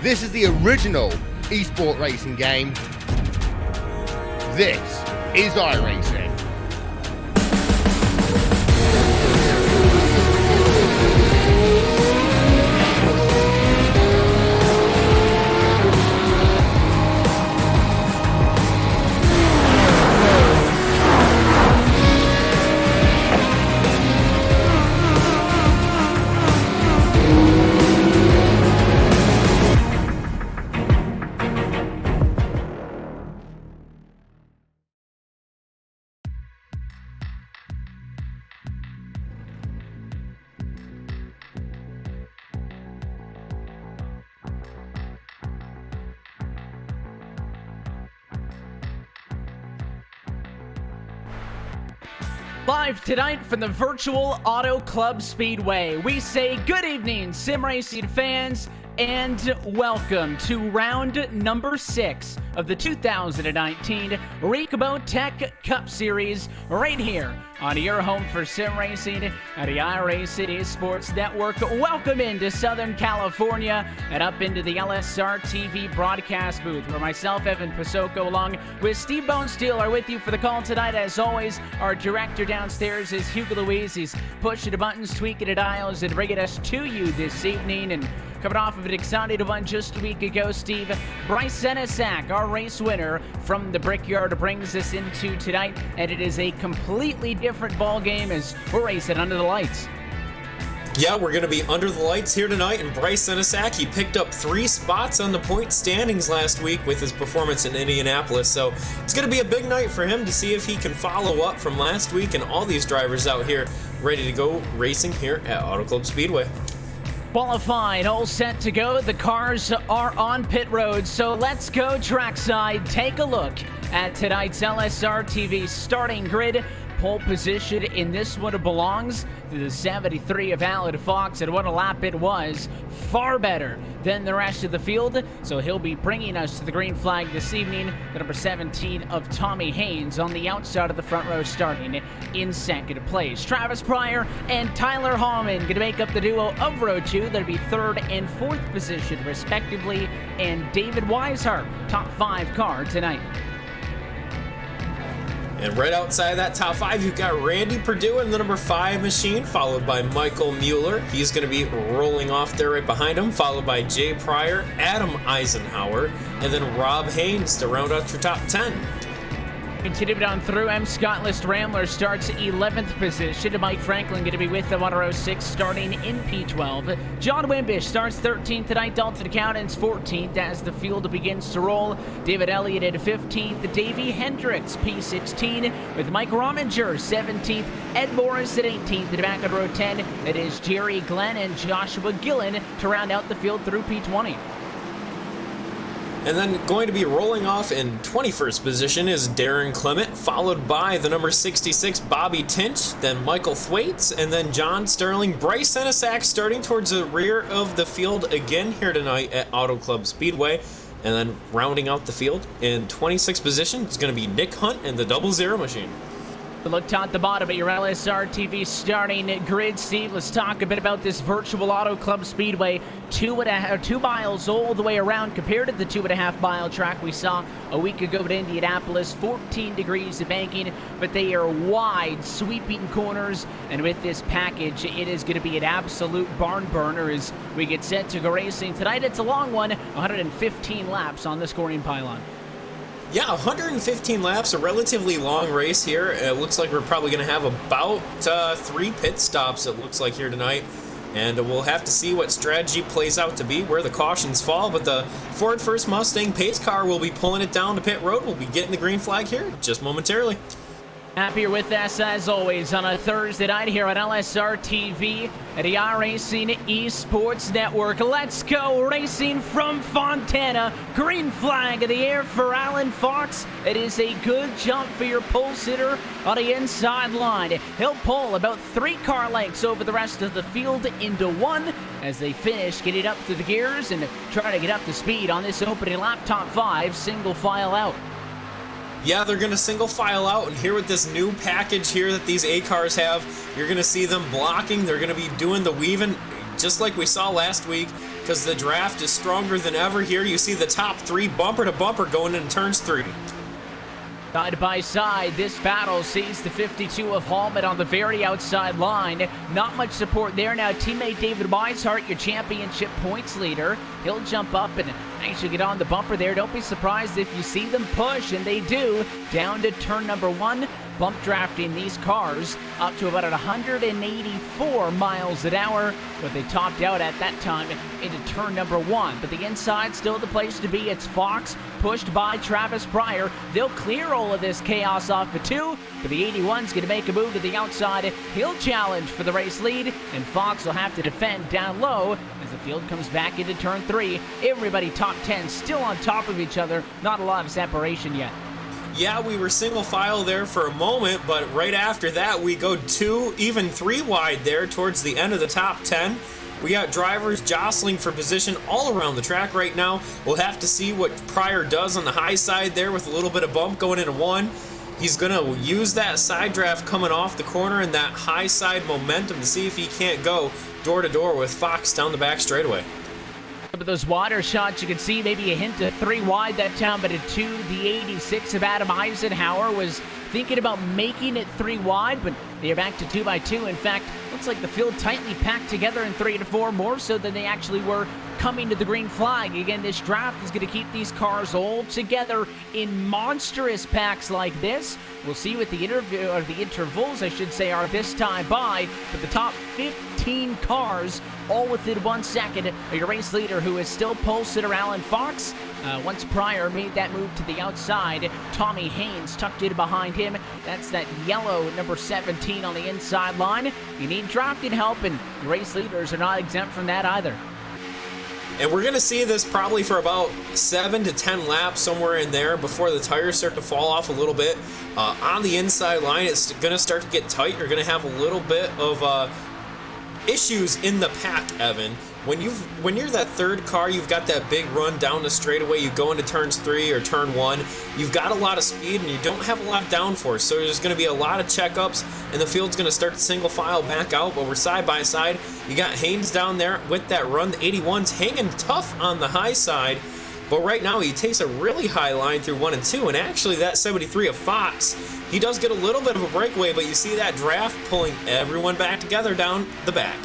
This is the original esport racing game. This is iRacing. Live tonight from the virtual Auto Club Speedway, we say good evening, sim racing fans, and welcome to round number 6 of the 2019 Ricmotech Cup Series right here on your home for sim racing at the iRacing Esports Network. Welcome into Southern California and up into the LSR TV broadcast booth, where myself, Evan Pasoko, along with Steve Bone Steel, are with you for the call tonight. As always, our director downstairs is Hugo Louise. He's pushing the buttons, tweaking the dials, and bringing us to you this evening. And coming off of an exciting one just a week ago, Steve, Bryce Senesac, our race winner from the Brickyard, brings us into tonight, and it is a completely different ball game as we're racing under the lights. Yeah, we're going to be under the lights here tonight, and Bryce Senesac, he picked up 3 spots on the point standings last week with his performance in Indianapolis, so it's going to be a big night for him to see if he can follow up from last week, and all these drivers out here ready to go racing here at Auto Club Speedway. Qualified, all set to go. The cars are on pit road, so let's go trackside. Take a look at tonight's LSR TV starting grid. Pole position in this one belongs to the 73 of Alan Fox, and what a lap it was. Far better than the rest of the field, so he'll be bringing us to the green flag this evening. The number 17 of Tommy Haynes on the outside of the front row, starting in second place. Travis Pryor and Tyler Hallman going to make up the duo of row 2. That'll be third and fourth position respectively, and David Weishart, top 5 car tonight. And right outside that top 5, you've got Randy Perdue in the number 5 machine, followed by Michael Mueller. He's going to be rolling off there right behind him, followed by Jay Pryor, Adam Eisenhower, and then Rob Haynes to round out your top 10. Continuing on through, M. Scott List Rambler starts 11th position. Mike Franklin going to be with the 106 starting in P12. John Wimbish starts 13th tonight. Dalton Accountants 14th as the field begins to roll. David Elliott at 15th. Davey Hendricks P16 with Mike Rominger 17th. Ed Morris at 18th. And back on row 10, it is Jerry Glenn and Joshua Gillen to round out the field through P20. And then going to be rolling off in 21st position is Darren Clement, followed by the number 66, Bobby Tinch, then Michael Thwaites, and then John Sterling. Bryce Senesac starting towards the rear of the field again here tonight at Auto Club Speedway. And then rounding out the field in 26th position is going to be Nick Hunt and the 00 machine. Look top to bottom at your LSR TV starting grid. Steve, let's talk a bit about this virtual Auto Club Speedway. 2 miles all the way around compared to the 2.5 mile track we saw a week ago at Indianapolis. 14 degrees of banking, but they are wide, sweeping corners. And with this package, it is going to be an absolute barn burner as we get set to go racing tonight. It's a long one, 115 laps on the scoring pylon. Yeah, 115 laps, a relatively long race here. It looks like we're probably going to have about 3 pit stops, it looks like, here tonight. And we'll have to see what strategy plays out to be, where the cautions fall. But the Ford First Mustang pace car will be pulling it down to pit road. We'll be getting the green flag here just momentarily. Happy you're with us as always on a Thursday night here on LSR TV at the iRacing Esports Network. Let's go racing from Fontana. Green flag in the air for Alan Fox. It is a good jump for your pole sitter on the inside line. He'll pull about 3 car lengths over the rest of the field into one as they finish getting up to the gears and try to get up to speed on this opening lap. Top 5 single file out. Yeah, they're going to single file out, and here with this new package here that these A cars have, you're going to see them blocking. They're going to be doing the weaving, just like we saw last week, because the draft is stronger than ever here. You see the top 3 bumper to bumper going into turns 3. Side by side, this battle sees the 52 of Hallman on the very outside line. Not much support there. Now teammate David Weishart, your championship points leader. He'll jump up and actually get on the bumper there. Don't be surprised if you see them push, and they do, down to turn number 1. Bump drafting these cars up to about 184 miles an hour, but they topped out at that time into turn number 1. But the inside still the place to be. It's Fox pushed by Travis Pryor. They'll clear all of this chaos off the 2, but the 81's going to make a move to the outside. He'll challenge for the race lead, and Fox will have to defend down low as the field comes back into turn 3. Everybody top 10 still on top of each other. Not a lot of separation yet. Yeah, we were single file there for a moment, but right after that, we go 2, even 3 wide there towards the end of the top 10. We got drivers jostling for position all around the track right now. We'll have to see what Pryor does on the high side there with a little bit of bump going into 1. He's going to use that side draft coming off the corner and that high side momentum to see if he can't go door to door with Fox down the back straightaway. But those water shots, you can see maybe a hint of 3 wide that time, but at 2, the 86 of Adam Eisenhower was thinking about making it 3 wide, but they're back to 2x2. In fact, looks like the field tightly packed together in 3 to 4, more so than they actually were coming to the green flag. Again, this draft is going to keep these cars all together in monstrous packs like this. We'll see what the intervals, I should say, are this time by, but the top 15 cars all within 1 second. Your race leader, who is still pole sitter Alan Fox. Once Pryor made that move to the outside, Tommy Haynes tucked in behind him. That's that yellow number 17 on the inside line. You need drafting help, and your race leaders are not exempt from that either. And we're going to see this probably for about 7 to 10 laps, somewhere in there, before the tires start to fall off a little bit. On the inside line, it's going to start to get tight. You're going to have a little bit of issues in the pack, Evan. When you're that third car, you've got that big run down the straightaway, you go into turns 3 or turn 1, you've got a lot of speed and you don't have a lot of downforce, so there's going to be a lot of checkups and the field's going to start to single file back out, but we're side by side. You got Haynes down there with that run. The 81's hanging tough on the high side, but right now he takes a really high line through 1 and 2, and actually that 73 of Fox, he does get a little bit of a breakaway, but you see that draft pulling everyone back together down the back.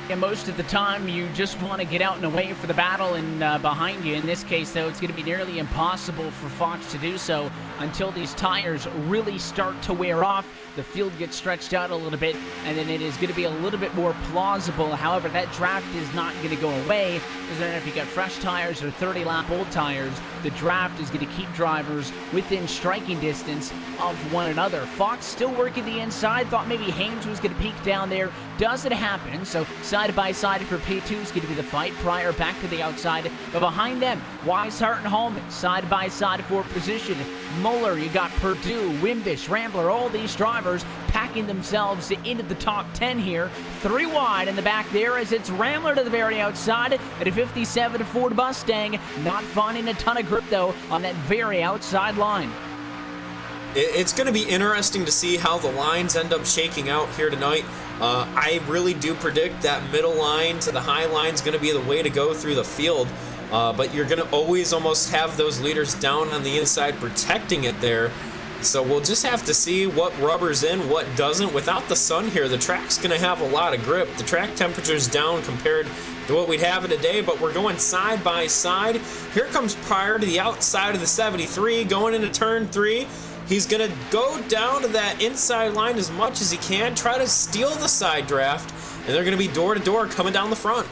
And most of the time, you just want to get out and away for the battle and behind you. In this case, though, it's going to be nearly impossible for Fox to do so until these tires really start to wear off. The field gets stretched out a little bit, and then it is going to be a little bit more plausible. However, that draft is not going to go away. Doesn't matter if you got fresh tires or 30-lap old tires. The draft is going to keep drivers within striking distance of one another. Fox still working the inside. Thought maybe Haynes was going to peek down there. Doesn't happen. So side by side for P2 is going to be the fight. Pryor back to the outside. But behind them, Weishart and Hallman side by side for position. Muller, you got Purdue, Wimbish, Rambler, all these drivers packing themselves into the top 10 here. 3 wide in the back there as it's Rambler to the very outside at a 57 Ford Mustang. Not finding a ton of grip, though, on that very outside line. It's going to be interesting to see how the lines end up shaking out here tonight. I really do predict that middle line to the high line is going to be the way to go through the field. But you're going to always almost have those leaders down on the inside protecting it there. So we'll just have to see what rubber's in, what doesn't. Without the sun here, the track's going to have a lot of grip. The track temperature's down compared to what we'd have today, but we're going side by side. Here comes Pryor to the outside of the 73, going into turn 3. He's going to go down to that inside line as much as he can, try to steal the side draft, and they're going to be door to door coming down the front.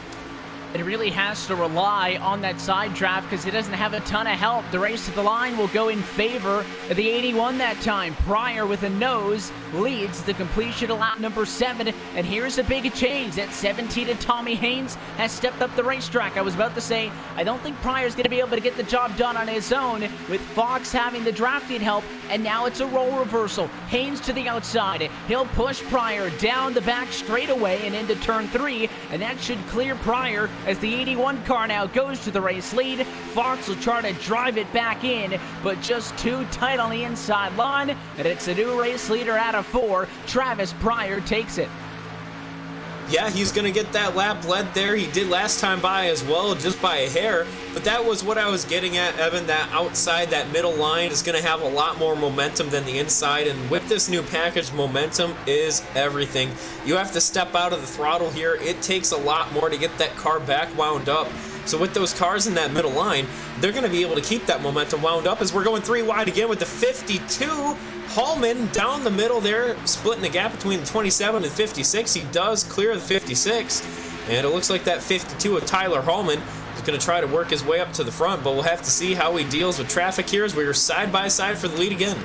It really has to rely on that side draft because it doesn't have a ton of help. The race to the line will go in favor of the 81 that time. Pryor with a nose leads the completion to lap number 7. And here's a big change. That 17 to Tommy Haynes has stepped up the racetrack. I was about to say, I don't think Pryor's going to be able to get the job done on his own with Fox having the drafting help. And now it's a role reversal. Haynes to the outside. He'll push Pryor down the back straightaway and into turn 3. And that should clear Pryor as the 81 car now goes to the race lead. Fox will try to drive it back in, but just too tight on the inside line, and it's a new race leader out of 4. Travis Pryor takes it. Yeah, he's going to get that lap led there. He did last time by as well, just by a hair. But that was what I was getting at, Evan. That outside, that middle line is going to have a lot more momentum than the inside. And with this new package, momentum is everything. You have to step out of the throttle here. It takes a lot more to get that car back wound up. So with those cars in that middle line, they're going to be able to keep that momentum wound up as we're going 3 wide again with the 52. Hallman down the middle there, splitting the gap between the 27 and 56. He does clear the 56, and it looks like that 52 of Tyler Hallman is going to try to work his way up to the front, but we'll have to see how he deals with traffic here as we are side by side for the lead again.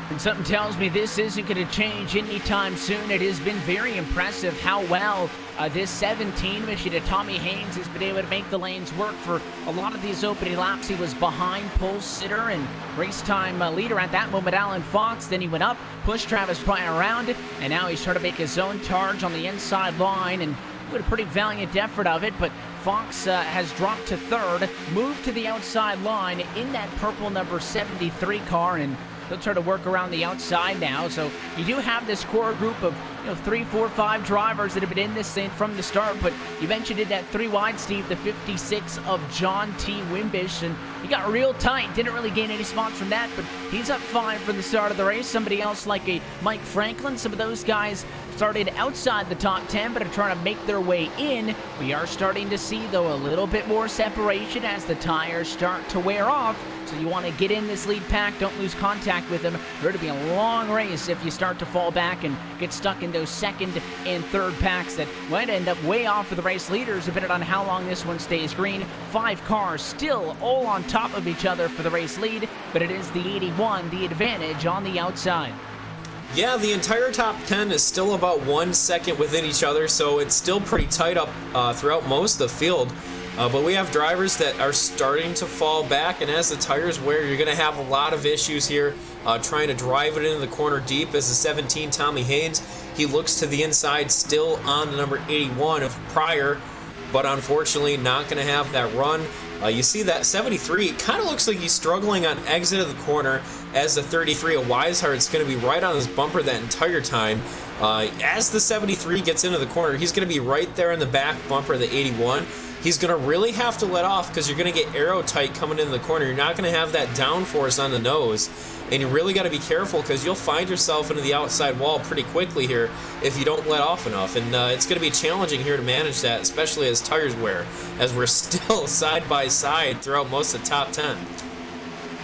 And something tells me this isn't going to change anytime soon. It has been very impressive how well this 17 machine of Tommy Haynes has been able to make the lanes work for a lot of these opening laps. He was behind pole sitter and race time leader at that moment, Alan Fox. Then he went up, pushed Travis Pryor around, and now he's trying to make his own charge on the inside line, and with a pretty valiant effort of it, but Fox has dropped to third, moved to the outside line in that purple number 73 car, and they'll try to work around the outside now. So you do have this core group of 3, 4, 5 drivers that have been in this thing from the start. But you mentioned it at 3 wide, Steve, the 56 of John T. Wimbish, and he got real tight. Didn't really gain any spots from that, but he's up 5 from the start of the race. Somebody else like a Mike Franklin, some of those guys started outside the top 10 but are trying to make their way in. We are starting to see, though, a little bit more separation as the tires start to wear off. So you want to get in this lead pack, don't lose contact with them. It's going to be a long race if you start to fall back and get stuck in those second and third packs that might end up way off of the race leaders, depending on how long this one stays green. 5 cars still all on top of each other for the race lead, but it is the 81, the advantage on the outside. Yeah, the entire top 10 is still about 1 second within each other, so it's still pretty tight up throughout most of the field. But we have drivers that are starting to fall back, and as the tires wear, you're going to have a lot of issues here trying to drive it into the corner deep. As the 17, Tommy Haynes, he looks to the inside, still on the number 81 of Pryor, but unfortunately not going to have that run. You see that 73, it kind of looks like he's struggling on exit of the corner, as the 33 of Weishart's going to be right on his bumper that entire time. As the 73 gets into the corner, he's going to be right there in the back bumper of the 81. He's going to really have to let off because you're going to get aero tight coming into the corner. You're not going to have that downforce on the nose. And you really got to be careful because you'll find yourself into the outside wall pretty quickly here if you don't let off enough. And it's going to be challenging here to manage that, especially as tires wear, as we're still side by side throughout most of the top 10.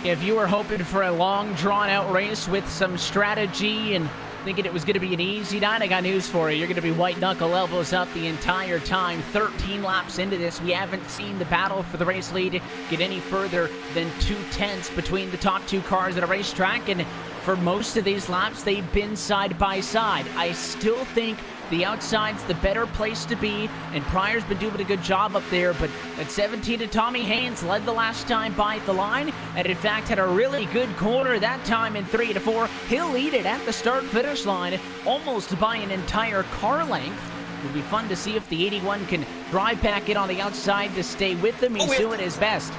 If you were hoping for a long, drawn-out race with some strategy and thinking it was going to be an easy night, I got news for you. You're going to be white-knuckle elbows up the entire time. 13 laps into this, we haven't seen the battle for the race lead get any further than 2/10 between the top 2 cars at a racetrack, and for most of these laps, they've been side by side. I still think the outside's the better place to be, and Pryor's been doing a good job up there, but at 17 to Tommy Haynes led the last time by the line, and in fact had a really good corner that time in 3 to 4. He'll lead it at the start-finish line almost by an entire car length. It'll be fun to see if the 81 can drive back in on the outside to stay with him. He's doing his best.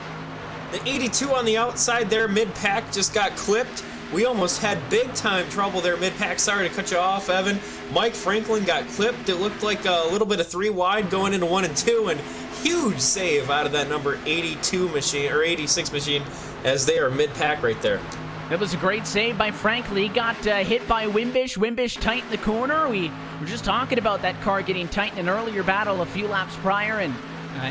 The 82 on the outside there, mid-pack, just got clipped. We almost had big-time trouble there mid-pack. Sorry to cut you off, Evan. Mike Franklin got clipped. It looked like a little bit of 3 wide going into 1 and 2, and huge save out of that number 82 machine, or 86 machine, as they are mid-pack right there. That was a great save by Franklin. He got hit by Wimbish. Wimbish tight in the corner. We were just talking about that car getting tight in an earlier battle a few laps prior, and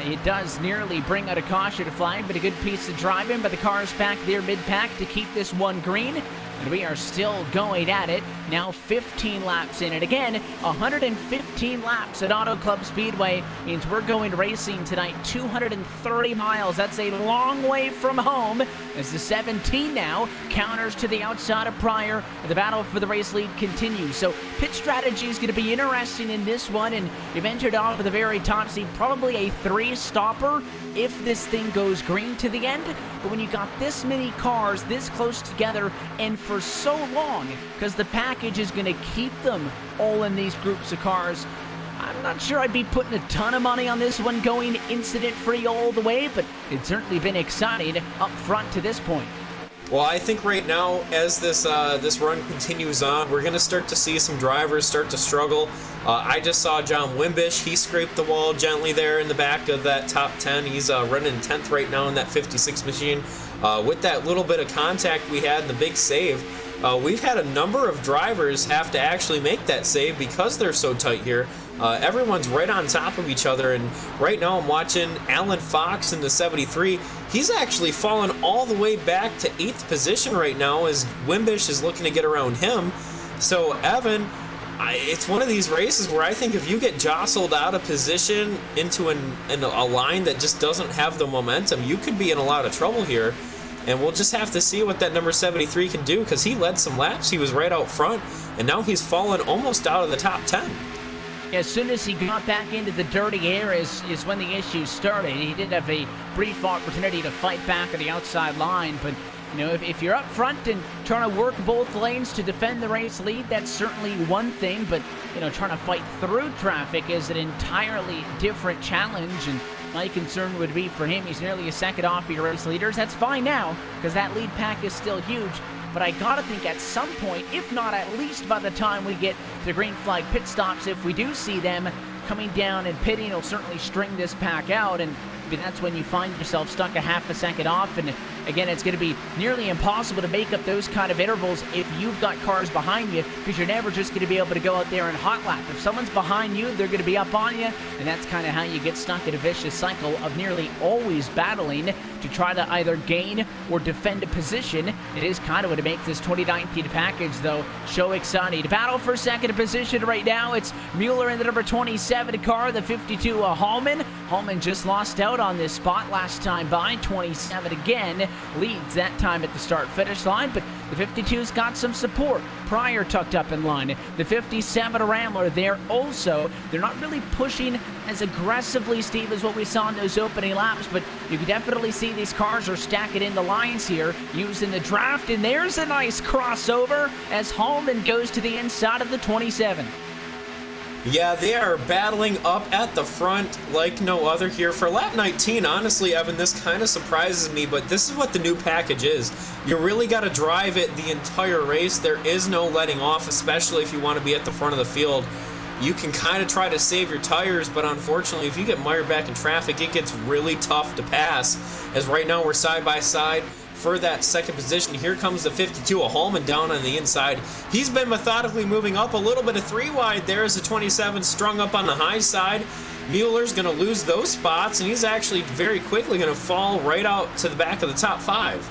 it does nearly bring out a caution flag, but a good piece of driving by the cars back there mid-pack to keep this one green. And we are still going at it. Now 15 laps in it. Again, 115 laps at Auto Club Speedway means we're going racing tonight 230 miles. That's a long way from home as the 17 now counters to the outside of Pryor. The battle for the race lead continues. So pit strategy is going to be interesting in this one, and you've entered off at the very top seat, probably a 3-stopper if this thing goes green to the end. But when you got this many cars this close together and for so long, because the package is going to keep them all in these groups of cars, I'm not sure I'd be putting a ton of money on this one going incident-free all the way, but it's certainly been exciting up front to this point. Well, I think right now, as this run continues on, we're going to start to see some drivers start to struggle. I just saw John Wimbish. He scraped the wall gently there in the back of that top 10. He's running 10th right now in that 56 machine. With that little bit of contact we had in the big save, we've had a number of drivers have to actually make that save because they're so tight here. Everyone's right on top of each other, and right now I'm watching Alan Fox in the 73. He's actually fallen all the way back to 8th position right now as Wimbish is looking to get around him. So Evan, it's one of these races where I think if you get jostled out of position into a line that just doesn't have the momentum, you could be in a lot of trouble here. And we'll just have to see what that number 73 can do, because he led some laps. He was right out front, and now he's fallen almost out of the top 10. As soon as he got back into the dirty air is when the issues started. He did have a brief opportunity to fight back at the outside line, but if you're up front and trying to work both lanes to defend the race lead, that's certainly one thing, but trying to fight through traffic is an entirely different challenge, and my concern would be for him, he's nearly a second off your race leaders. That's fine now, because that lead pack is still huge. But I gotta think at some point, if not at least by the time we get to green flag pit stops, if we do see them coming down and pitting, it'll certainly string this pack out, and that's when you find yourself stuck a half a second off. And again, it's going to be nearly impossible to make up those kind of intervals if you've got cars behind you, because you're never just going to be able to go out there and hot lap. If someone's behind you, they're going to be up on you, and that's kind of how you get stuck in a vicious cycle of nearly always battling to try to either gain or defend a position. It is kind of what makes this 2019 package, though, so exciting. To battle for second position right now, it's Mueller in the number 27 car, the 52 Hallman. Hallman just lost out on this spot last time by. 27 again leads that time at the start-finish line, but the 52's got some support. Pryor tucked up in line. The 57 Rambler there also. They're not really pushing as aggressively, Steve, as what we saw in those opening laps, but you can definitely see these cars are stacking in the lines here, using the draft, and there's a nice crossover as Hallman goes to the inside of the 27. Yeah, they are battling up at the front like no other here. For lap 19, honestly, Evan, this kind of surprises me, but this is what the new package is. You really got to drive it the entire race. There is no letting off, especially if you want to be at the front of the field. You can kind of try to save your tires, but unfortunately, if you get mired back in traffic, it gets really tough to pass. As right now, we're side by side for that second position. Here comes the 52, a Hallman down on the inside. He's been methodically moving up a little bit of 3 wide there as the 27 strung up on the high side. Mueller's going to lose those spots, and he's actually very quickly going to fall right out to the back of the top 5.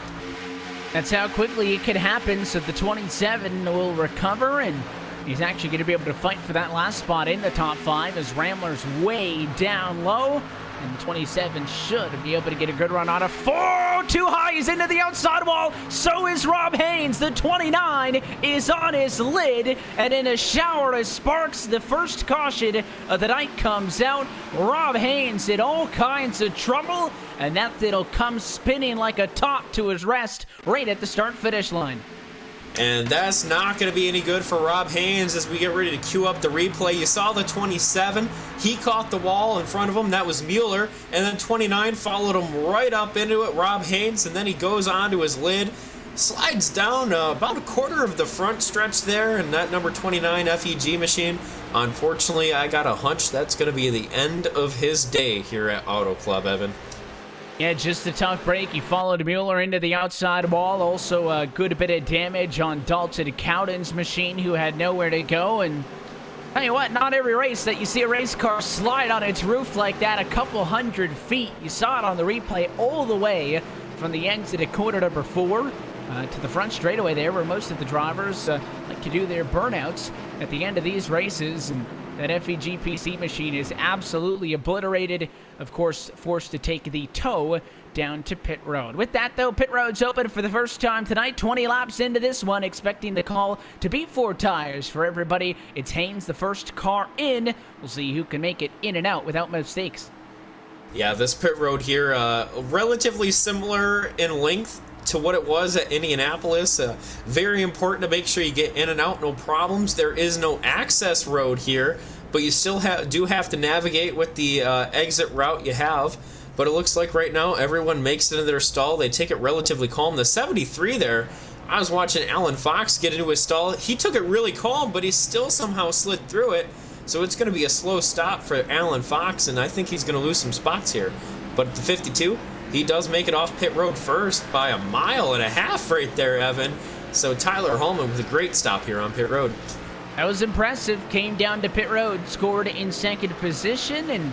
That's how quickly it could happen, so the 27 will recover, and he's actually going to be able to fight for that last spot in the top 5 as Rambler's way down low. And the 27 should be able to get a good run out of 4. Too high, he's into the outside wall. So is Rob Haynes. The 29 is on his lid. And in a shower of sparks, the first caution of the night comes out. Rob Haynes in all kinds of trouble. And that it'll come spinning like a top to his rest right at the start-finish line. And that's not going to be any good for Rob Haynes as we get ready to queue up the replay. You saw the 27. He caught the wall in front of him. That was Mueller. And then 29 followed him right up into it, Rob Haynes. And then he goes on to his lid, slides down about a quarter of the front stretch there. And that number 29 FEG machine, unfortunately, I got a hunch that's going to be the end of his day here at Auto Club, Evan. Yeah, just a tough break. He followed Mueller into the outside wall. Also a good bit of damage on Dalton Cowden's machine, who had nowhere to go. And tell you what, not every race that you see a race car slide on its roof like that a couple hundred feet. You saw it on the replay all the way from the exit at corner number 4 to the front straightaway there, where most of the drivers like to do their burnouts at the end of these races. And that FEG PC machine is absolutely obliterated. Of course, forced to take the tow down to pit road. With that, though, pit road's open for the first time tonight. 20 laps into this one, expecting the call to be 4 tires for everybody. It's Haynes, the first car in. We'll see who can make it in and out without mistakes. Yeah, this pit road here, relatively similar in length to what it was at Indianapolis. Very important to make sure you get in and out, no problems. There is no access road here, but you still do have to navigate with the exit route you have. but it looks like right now everyone makes it into their stall. They take it relatively calm. The 73 there, I was watching Alan Fox get into his stall. He took it really calm, but he still somehow slid through it. So it's going to be a slow stop for Alan Fox, and I think he's going to lose some spots here. But at the 52, he does make it off pit road first by 1.5 miles right there, Evan. So Tyler Holman with a great stop here on pit road. That was impressive. Came down to pit road, scored in second position, and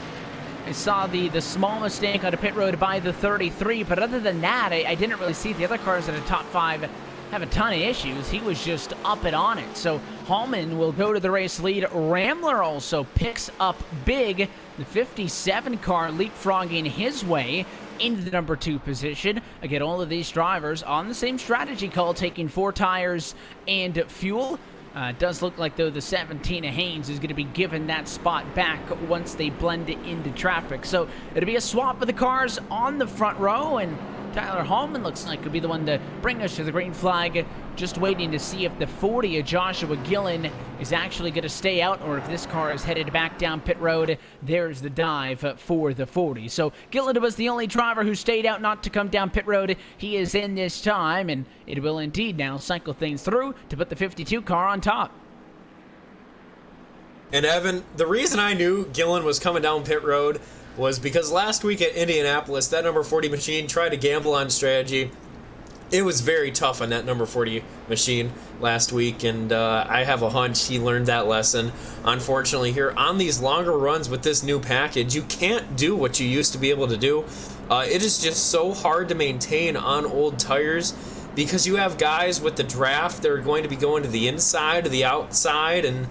I saw the small mistake on a pit road by the 33. But other than that, I didn't really see the other cars in the top 5 have a ton of issues. He was just up and on it. So Hallman will go to the race lead. Ramler also picks up big. The 57 car leapfrogging his way into the number 2 position. Again, all of these drivers on the same strategy call, taking 4 tires and fuel. It does look like, though, the 17 of Haynes is going to be given that spot back once they blend it into traffic. So it'll be a swap of the cars on the front row, and Tyler Hallman looks like he'll be the one to bring us to the green flag. Just waiting to see if the 40 of Joshua Gillen is actually going to stay out, or if this car is headed back down pit road. There's the dive for the 40. So Gillen was the only driver who stayed out not to come down pit road. He is in this time, and it will indeed now cycle things through to put the 52 car on top. And Evan, the reason I knew Gillen was coming down pit road was because last week at Indianapolis, that number 40 machine tried to gamble on strategy. It was very tough on that number 40 machine last week, and I have a hunch he learned that lesson. Unfortunately, here on these longer runs with this new package, you can't do what you used to be able to do. It is just so hard to maintain on old tires because you have guys with the draft that are going to be going to the inside or the outside, and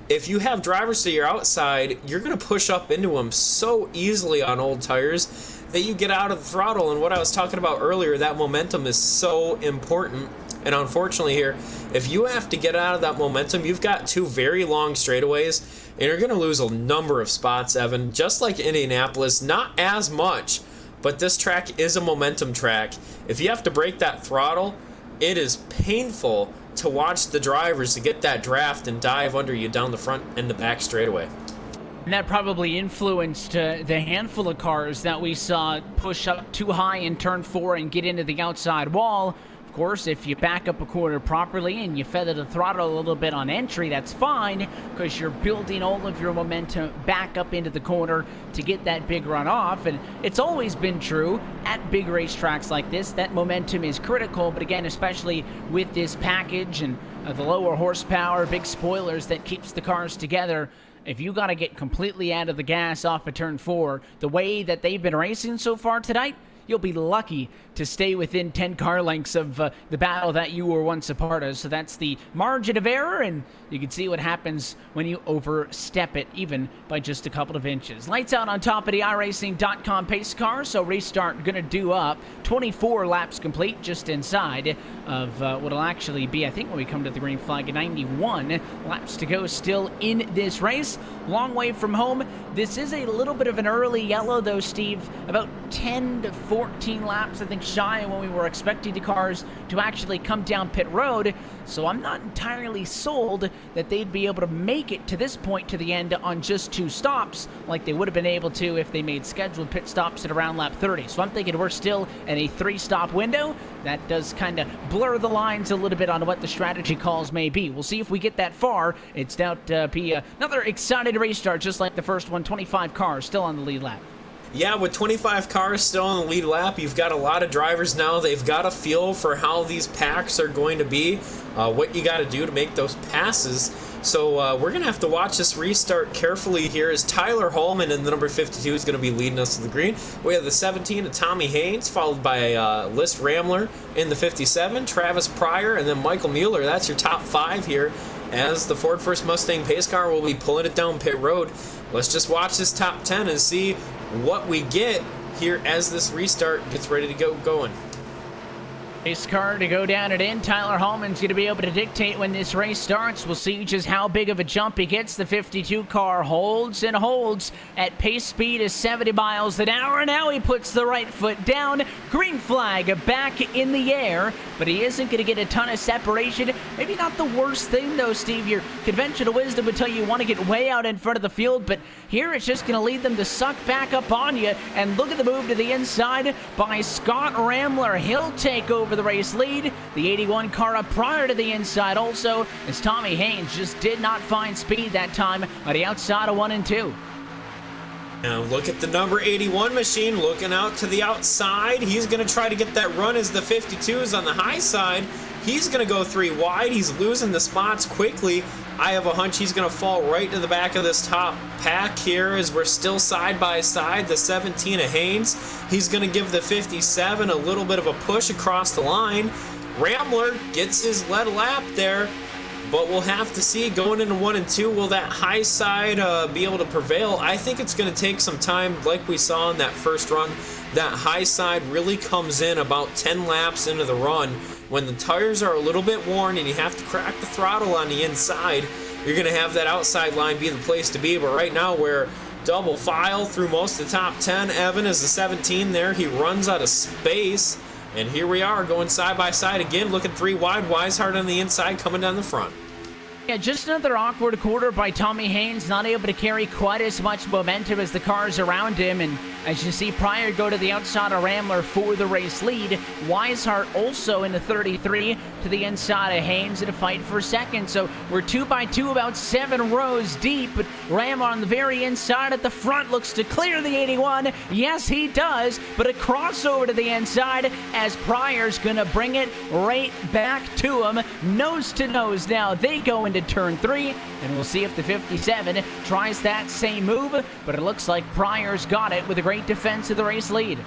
if you have drivers to your outside, you're going to push up into them so easily on old tires that you get out of the throttle. And what I was talking about earlier, that momentum is so important. And unfortunately here, if you have to get out of that momentum, you've got 2 very long straightaways, and you're going to lose a number of spots, Evan. Just like Indianapolis, not as much, but this track is a momentum track. If you have to break that throttle, it is painful to watch the drivers to get that draft and dive under you down the front and the back straightaway. And that probably influenced the handful of cars that we saw push up too high in turn 4 and get into the outside wall. Of course, if you back up a corner properly and you feather the throttle a little bit on entry, that's fine, because you're building all of your momentum back up into the corner to get that big run off. And it's always been true at big racetracks like this that momentum is critical, but again, especially with this package and the lower horsepower, big spoilers that keeps the cars together, if you got to get completely out of the gas off of turn 4, the way that they've been racing so far tonight, you'll be lucky to stay within 10 car lengths of the battle that you were once a part of. So that's the margin of error, and you can see what happens when you overstep it, even by just a couple of inches. Lights out on top of the iRacing.com pace car, so restart going to do up. 24 laps complete, just inside of what'll actually be, I think, when we come to the green flag, 91 laps to go still in this race. Long way from home. This is a little bit of an early yellow, though, Steve. About 10 to 14 laps, I think, shy of when we were expecting the cars to actually come down pit road. So I'm not entirely sold that they'd be able to make it to this point to the end on just 2 stops like they would have been able to if they made scheduled pit stops at around lap 30. So I'm thinking we're still in a 3-stop window. That does kind of blur the lines a little bit on what the strategy calls may be. We'll see if we get that far. It's now to be another excited restart, just like the first one. 25 cars still on the lead lap. Yeah, with 25 cars still on the lead lap, you've got a lot of drivers now. They've got a feel for how these packs are going to be, what you got to do to make those passes. So we're going to have to watch this restart carefully here as Tyler Hallman in the number 52 is going to be leading us to the green. We have the 17 of Tommy Haynes, followed by List Ramler in the 57, Travis Pryor, and then Michael Mueller. That's your top 5 here, as the Ford First Mustang pace car will be pulling it down pit road. Let's just watch this top 10 and see what we get here as this restart gets ready to go going. Pace car to go down and in. Tyler Hallman's going to be able to dictate when this race starts. We'll see just how big of a jump he gets. The 52 car holds and holds at pace speed of 70 miles an hour. Now he puts the right foot down. Green flag back in the air. but he isn't going to get a ton of separation. Maybe not the worst thing, though, Steve. Your conventional wisdom would tell you want to get way out in front of the field, but here it's just going to lead them to suck back up on you. And look at the move to the inside by Scott Ramler. He'll take over the race lead. The 81 car up prior to the inside also, as Tommy Haynes just did not find speed that time on the outside of 1 and 2. Now look at the number 81 machine looking out to the outside. He's going to try to get that run as the 52 is on the high side. He's going to go 3 wide. He's losing the spots quickly. I have a hunch he's going to fall right to the back of this top pack here as we're still side by side. The 17 of Haynes. He's going to give the 57 a little bit of a push across the line. Ramler gets his lead lap there. But we'll have to see going into 1 and 2, will that high side be able to prevail? I think it's going to take some time, like we saw in that first run. That high side really comes in about 10 laps into the run. When the tires are a little bit worn and you have to crack the throttle on the inside, you're going to have that outside line be the place to be. But right now we're double file through most of the top 10. Evan is the 17 there. He runs out of space. And here we are going side by side again, looking 3 wide. Weishart on the inside, coming down the front. Yeah, just another awkward quarter by Tommy Haynes, not able to carry quite as much momentum as the cars around him. And as you see, Pryor go to the outside of Ramler for the race lead. Weishart also in the 33 to the inside of Haynes in a fight for second. So we're 2 by 2, about 7 rows deep. But Ramler on the very inside at the front looks to clear the 81. Yes, he does. But a crossover to the inside as Pryor's going to bring it right back to him. Nose to nose now. They go into turn 3, and we'll see if the 57 tries that same move, but it looks like Pryor's got it with a great defense of the race lead.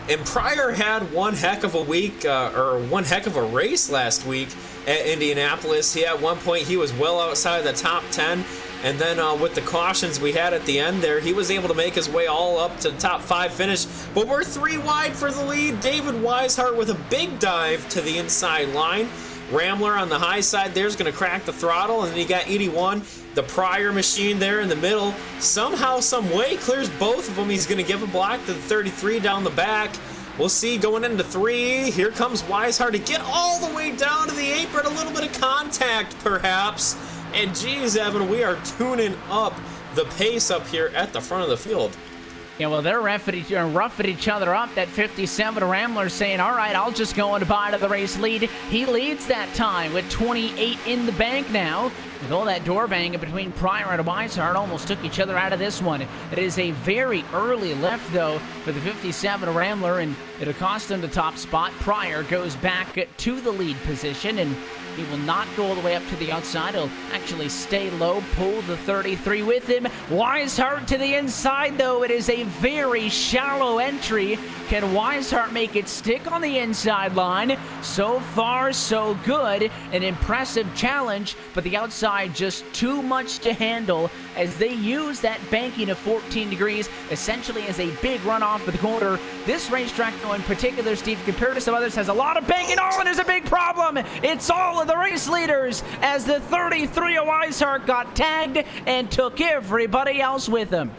And Pryor had one heck of a week, or one heck of a race last week at Indianapolis. At one point, he was well outside the top 10, and then with the cautions we had at the end there, he was able to make his way all up to the top 5 finish. But we're 3 wide for the lead. David Weishart with a big dive to the inside line. Ramler on the high side there's going to crack the throttle, and then you got 81, the Pryor machine there in the middle. Somehow, some way, clears both of them. He's going to give a block to the 33 down the back. We'll see going into 3. Here comes Weishart to get all the way down to the apron. A little bit of contact, perhaps. And geez, Evan, we are tuning up the pace up here at the front of the field. Yeah, well, they're roughing each other up. That 57 Ramler saying, all right, I'll just go on by to the race lead. He leads that time with 28 in the bank now. With all that door banging between Pryor and Weishart, almost took each other out of this one. It is a very early left, though, for the 57 Ramler, and it'll cost him the top spot. Pryor goes back to the lead position, and he will not go all the way up to the outside. He'll actually stay low, pull the 33 with him. Weishart to the inside, though. It is a very shallow entry. Can Weishart make it stick on the inside line? So far, so good. An impressive challenge, but the outside just too much to handle as they use that banking of 14 degrees essentially as a big runoff of the corner. This racetrack, though, in particular, Steve, compared to some others, has a lot of banking. Oh, and there's a big problem. It's all of the race leaders as the 33 of Weishart got tagged and took everybody else with him.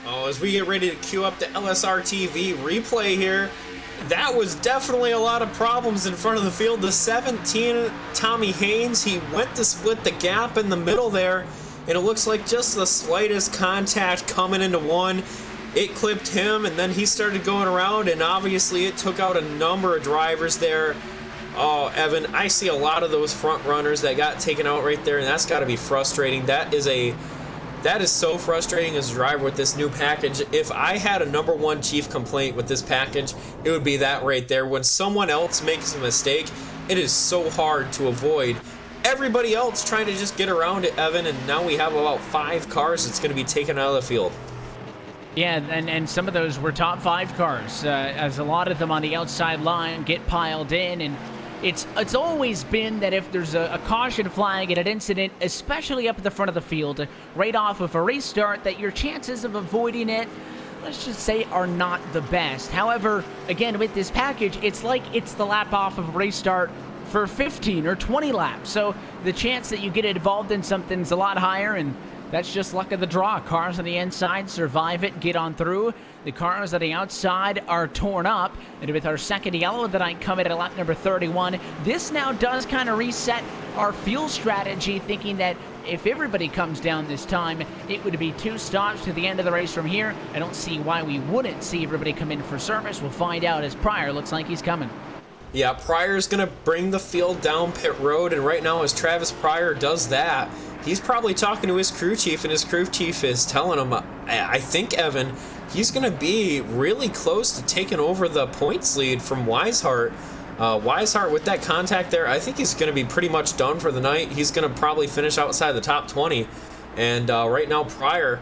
Oh, as we get ready to queue up the LSR TV replay here, that was definitely a lot of problems in front of the field. The 17, Tommy Haynes, he went to split the gap in the middle there, and it looks like just the slightest contact coming into 1. It clipped him, and then he started going around, and obviously it took out a number of drivers there. Oh, Evan, I see a lot of those front runners that got taken out right there, and that's got to be frustrating. That is so frustrating as a driver with this new package. If I had a number 1 chief complaint with this package, it would be that right there. When someone else makes a mistake, it is so hard to avoid. Everybody else trying to just get around it, Evan, and now we have about 5 cars that's going to be taken out of the field. Yeah, and some of those were top 5 cars, as a lot of them on the outside line get piled in, and it's always been that if there's a caution flag and an incident, especially up at the front of the field, right off of a restart, that your chances of avoiding it, let's just say, are not the best. However, again, with this package, it's like it's the lap off of a restart for 15 or 20 laps. So the chance that you get involved in something's a lot higher, and that's just luck of the draw. Cars on the inside survive it, get on through. The cars on the outside are torn up. And with our second yellow of the night coming at lap number 31, this now does kind of reset our fuel strategy, thinking that if everybody comes down this time, it would be 2 stops to the end of the race from here. I don't see why we wouldn't see everybody come in for service. We'll find out as Pryor looks like he's coming. Yeah, Pryor's going to bring the field down pit road, and right now as Travis Pryor does that, he's probably talking to his crew chief, and his crew chief is telling him, I think, Evan, he's going to be really close to taking over the points lead from Weishart. Weishart, with that contact there, I think he's going to be pretty much done for the night. He's going to probably finish outside the top 20, and right now Pryor,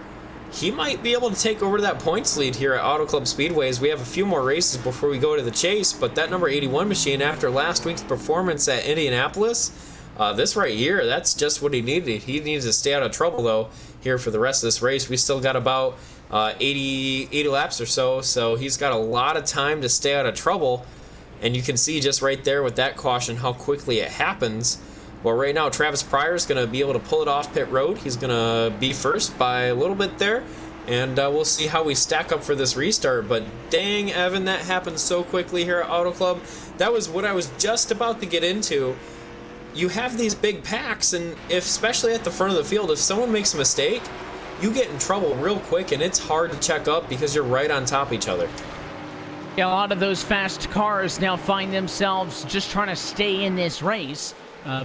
he might be able to take over that points lead here at Auto Club Speedways. We have a few more races before we go to the chase, but that number 81 machine, after last week's performance at Indianapolis, this right here, that's just what he needed. He needs to stay out of trouble, though, here for the rest of this race. We still got about 80 laps or so he's got a lot of time to stay out of trouble, and you can see just right there with that caution how quickly it happens. Well, right now, Travis Pryor is going to be able to pull it off pit road. He's going to be first by a little bit there, and we'll see how we stack up for this restart. But dang, Evan, that happened so quickly here at Auto Club. That was what I was just about to get into. You have these big packs, and especially at the front of the field, if someone makes a mistake, you get in trouble real quick, and it's hard to check up because you're right on top of each other. Yeah, a lot of those fast cars now find themselves just trying to stay in this race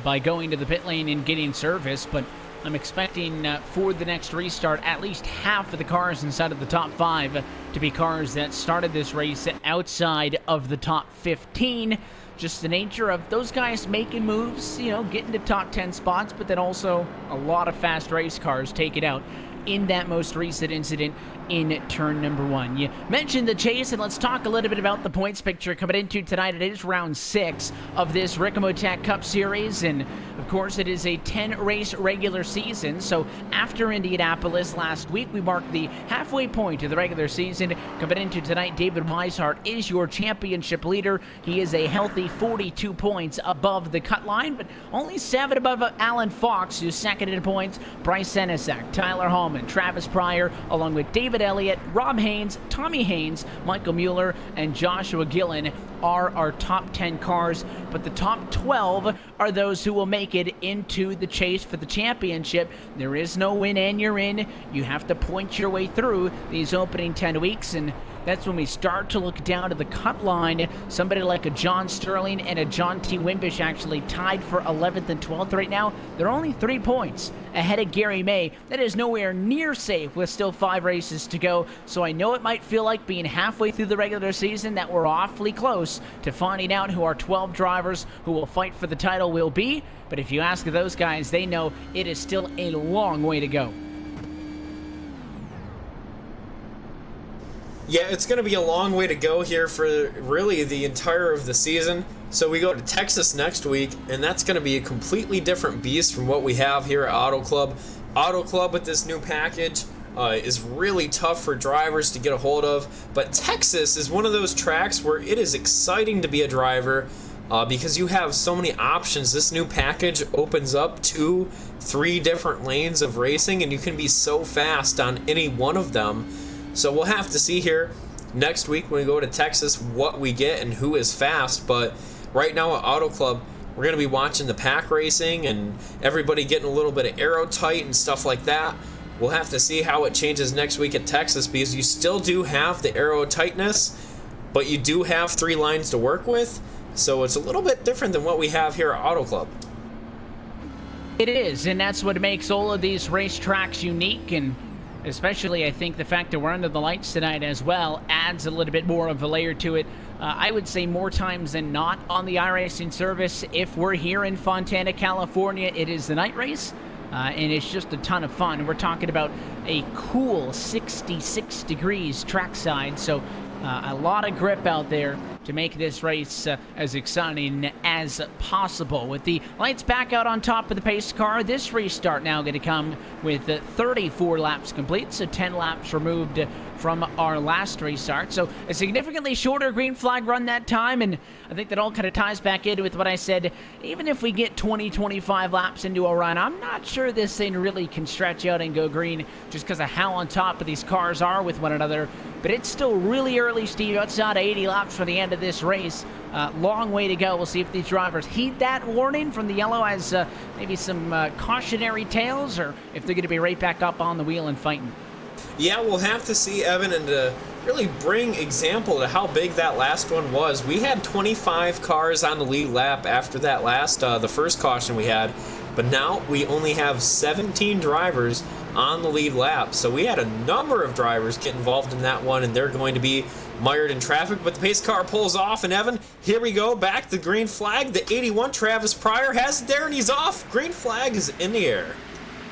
by going to the pit lane and getting service, but I'm expecting for the next restart at least half of the cars inside of the top 5 to be cars that started this race outside of the top 15. Just the nature of those guys making moves, getting to top 10 spots, but then also a lot of fast race cars take it out in that most recent incident in turn number 1. You mentioned the chase, and let's talk a little bit about the points picture coming into tonight. It is round 6 of this Ricmotech Cup Series, and of course it is a 10-race regular season. So after Indianapolis last week, we marked the halfway point of the regular season. Coming into tonight, David Weishart is your championship leader. He is a healthy 42 points above the cut line, but only 7 above Alan Fox, who's second in points. Bryce Senesak, Tyler Hallman, Travis Pryor, along with David Elliott, Rob Haynes, Tommy Haynes, Michael Mueller, and Joshua Gillen are our top 10 cars, but the top 12 are those who will make it into the chase for the championship. There is no win and you're in. You have to point your way through these opening 10 weeks, and that's when we start to look down to the cut line. Somebody like a John Sterling and a John T. Wimbish actually tied for 11th and 12th right now. They're only 3 points ahead of Gary May. That is nowhere near safe with still 5 races to go. So I know it might feel like being halfway through the regular season that we're awfully close to finding out who our 12 drivers who will fight for the title will be. But if you ask those guys, they know it is still a long way to go. Yeah, it's going to be a long way to go here for really the entire of the season. So we go to Texas next week, and that's going to be a completely different beast from what we have here at Auto Club. Auto Club with this new package is really tough for drivers to get a hold of, but Texas is one of those tracks where it is exciting to be a driver because you have so many options. This new package opens up 2-3 different lanes of racing, and you can be so fast on any one of them. So we'll have to see here next week when we go to Texas what we get and who is fast. But right now at Auto Club, we're going to be watching the pack racing and everybody getting a little bit of aero tight and stuff like that. We'll have to see how it changes next week at Texas, because you still do have the aero tightness, but you do have 3 lines to work with. So it's a little bit different than what we have here at Auto Club. It is, and that's what makes all of these racetracks unique, and especially I think the fact that we're under the lights tonight as well adds a little bit more of a layer to it. I would say more times than not on the iRacing service, if we're here in Fontana, California, it is the night race, and it's just a ton of fun. We're talking about a cool 66 degrees trackside, so a lot of grip out there to make this race as exciting as possible. With the lights back out on top of the pace car, this restart now going to come with 34 laps complete, so 10 laps removed from our last restart. So a significantly shorter green flag run that time, and I think that all kind of ties back in with what I said. Even if we get 20-25 laps into a run, I'm not sure this thing really can stretch out and go green just because of how on top of these cars are with one another. But it's still really early, Steve, outside of 80 laps for the end of this race. Long way to go. We'll see if these drivers heed that warning from the yellow as maybe some cautionary tales, or if they're going to be right back up on the wheel and fighting. Yeah, we'll have to see, Evan, and to really bring example to how big that last one was. We had 25 cars on the lead lap after that last, the first caution we had, but now we only have 17 drivers on the lead lap. So we had a number of drivers get involved in that one, and they're going to be mired in traffic, but the pace car pulls off, and Evan, here we go, back to the green flag. The 81 Travis Pryor has it there, and he's off. Green flag is in the air.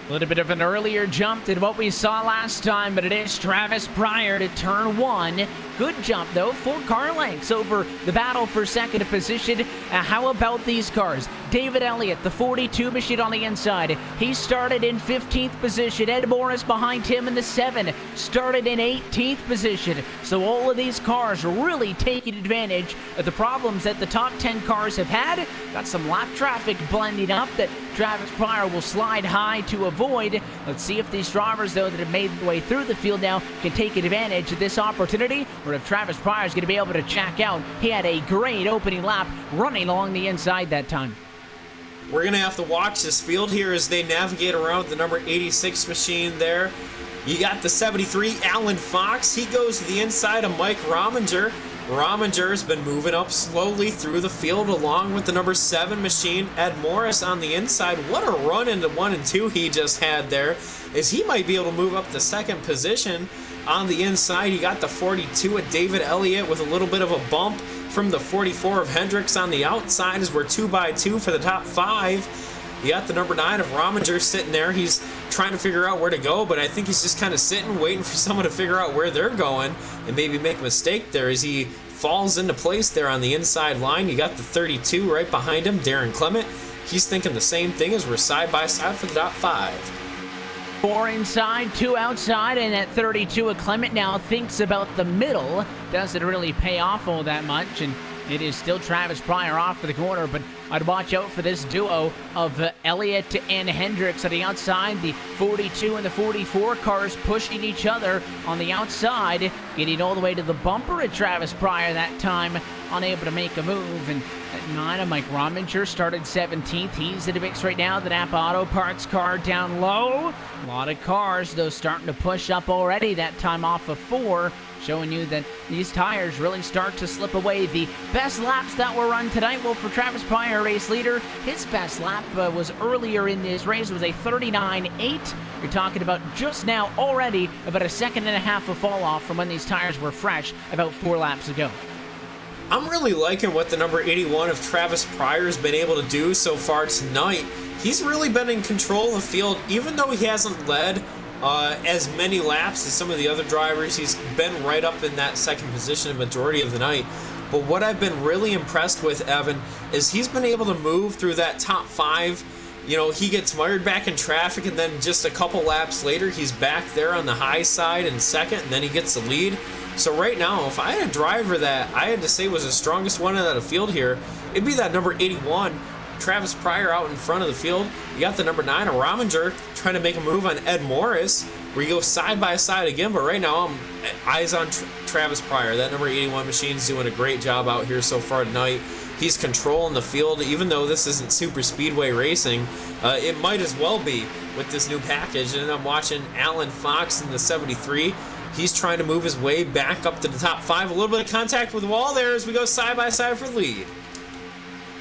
A little bit of an earlier jump than what we saw last time, but it is Travis Pryor to turn one. Good jump, though. 4 car lengths over the battle for second position. How about these cars? David Elliott, the 42 machine on the inside. He started in 15th position. Ed Morris behind him in the 7. Started in 18th position. So all of these cars really taking advantage of the problems that the top 10 cars have had. Got some lap traffic blending up that Travis Pryor will slide high to avoid. Let's see if these drivers, though, that have made their way through the field now can take advantage of this opportunity, or if Travis Pryor is going to be able to check out. He had a great opening lap running along the inside that time. We're going to have to watch this field here as they navigate around the number 86 machine there. You got the 73, Alan Fox. He goes to the inside of Mike Rominger. Rominger's been moving up slowly through the field along with the number 7 machine, Ed Morris on the inside. What a run into 1 and 2 he just had there, as he might be able to move up to second position on the inside. You got the 42 of David Elliott with a little bit of a bump from the 44 of Hendricks on the outside as we're 2 by 2 for the top 5. You got the number 9 of Rominger sitting there. He's trying to figure out where to go, but I think he's just kind of sitting, waiting for someone to figure out where they're going and maybe make a mistake there as he falls into place there on the inside line. You got the 32 right behind him, Darren Clement. He's thinking the same thing as we're side by side for the top 5. 4 inside, 2 outside, and at 32, a Clement now thinks about the middle. Doesn't really pay off all that much, and it is still Travis Pryor off for the corner, but I'd watch out for this duo of Elliott and Hendricks on the outside. The 42 and the 44 cars pushing each other on the outside, getting all the way to the bumper at Travis Pryor that time, unable to make a move. And at 9, Mike Rominger started 17th. He's in the mix right now. The Napa Auto Parts car down low. A lot of cars, though, starting to push up already, that time off of 4. Showing you that these tires really start to slip away. The best laps that were run tonight, well, for Travis Pryor, race leader, his best lap was earlier in this race. It was a 39.8. You're talking about just now already about a second and a half of fall off from when these tires were fresh about 4 laps ago. I'm really liking what the number 81 of Travis Pryor has been able to do so far tonight. He's really been in control of the field, even though he hasn't led as many laps as some of the other drivers. He's been right up in that second position the majority of the night. But what I've been really impressed with, Evan, is he's been able to move through that top 5. You know, he gets mired back in traffic, and then just a couple laps later, he's back there on the high side in second, and then he gets the lead. So right now, if I had a driver that I had to say was the strongest one out of the field here, it'd be that number 81, Travis Pryor, out in front of the field. You got the number 9 of Rominger trying to make a move on Ed Morris, where you go side by side again. But right now, I'm eyes on Travis Pryor. That number 81 machine's doing a great job out here so far tonight. He's controlling the field, even though this isn't super speedway racing. It might as well be with this new package. And I'm watching Alan Fox in the 73. He's trying to move his way back up to the top 5. A little bit of contact with the wall there as we go side by side for the lead.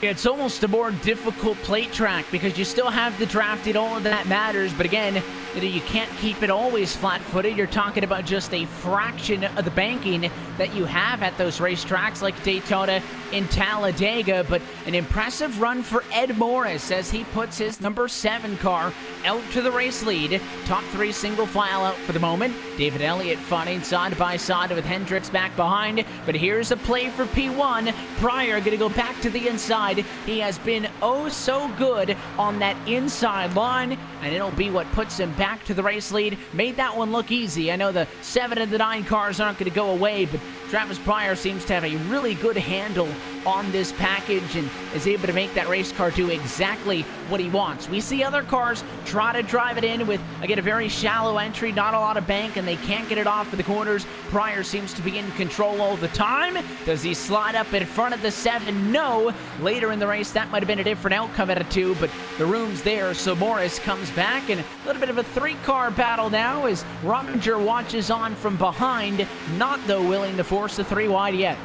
It's almost a more difficult plate track because you still have the drafted, all of that matters, but again, you can't keep it always flat-footed. You're talking about just a fraction of the banking that you have at those racetracks like Daytona and Talladega, but an impressive run for Ed Morris as he puts his number 7 car out to the race lead. Top 3 single file out for the moment. David Elliott fighting side by side with Hendricks back behind, but here's a play for P1. Pryor going to go back to the inside. He has been oh so good on that inside line, and it'll be what puts him back to the race lead. Made that one look easy. I know the 7 of the 9 cars aren't going to go away, but Travis Pryor seems to have a really good handle on this package and is able to make that race car do exactly what he wants. We see other cars try to drive it in with, again, a very shallow entry, not a lot of bank, and they can't get it off of the corners. Pryor seems to be in control all the time. Does he slide up in front of the 7? No. Later in the race, that might have been a different outcome at a 2, but the room's there, so Morris comes back, and a little bit of a 3-car battle now as Rominger watches on from behind, not, though, willing to force the 3 wide yet.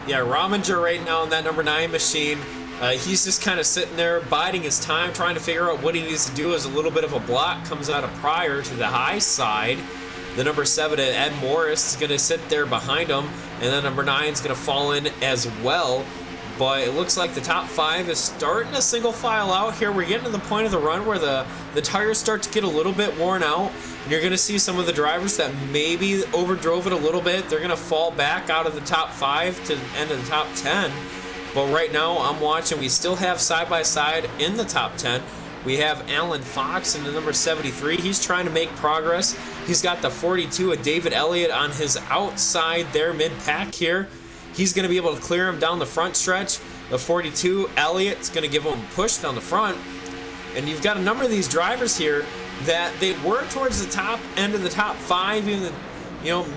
Yeah, Rominger right now in that number 9 machine, he's just kind of sitting there biding his time, trying to figure out what he needs to do as a little bit of a block comes out of Pryor to the high side. The number 7, Ed Morris, is going to sit there behind him, and then number 9 is going to fall in as well. But it looks like the top 5 is starting to single file out here. We're getting to the point of the run where the tires start to get a little bit worn out. You're going to see some of the drivers that maybe overdrove it a little bit. They're going to fall back out of the top 5 to the end of the top 10. But right now, I'm watching. We still have side-by-side in the top 10. We have Alan Fox in the number 73. He's trying to make progress. He's got the 42 of David Elliott on his outside there, mid-pack here. He's going to be able to clear him down the front stretch. The 42, Elliott's going to give him a push down the front. And you've got a number of these drivers here that they were towards the top end of the top 5, even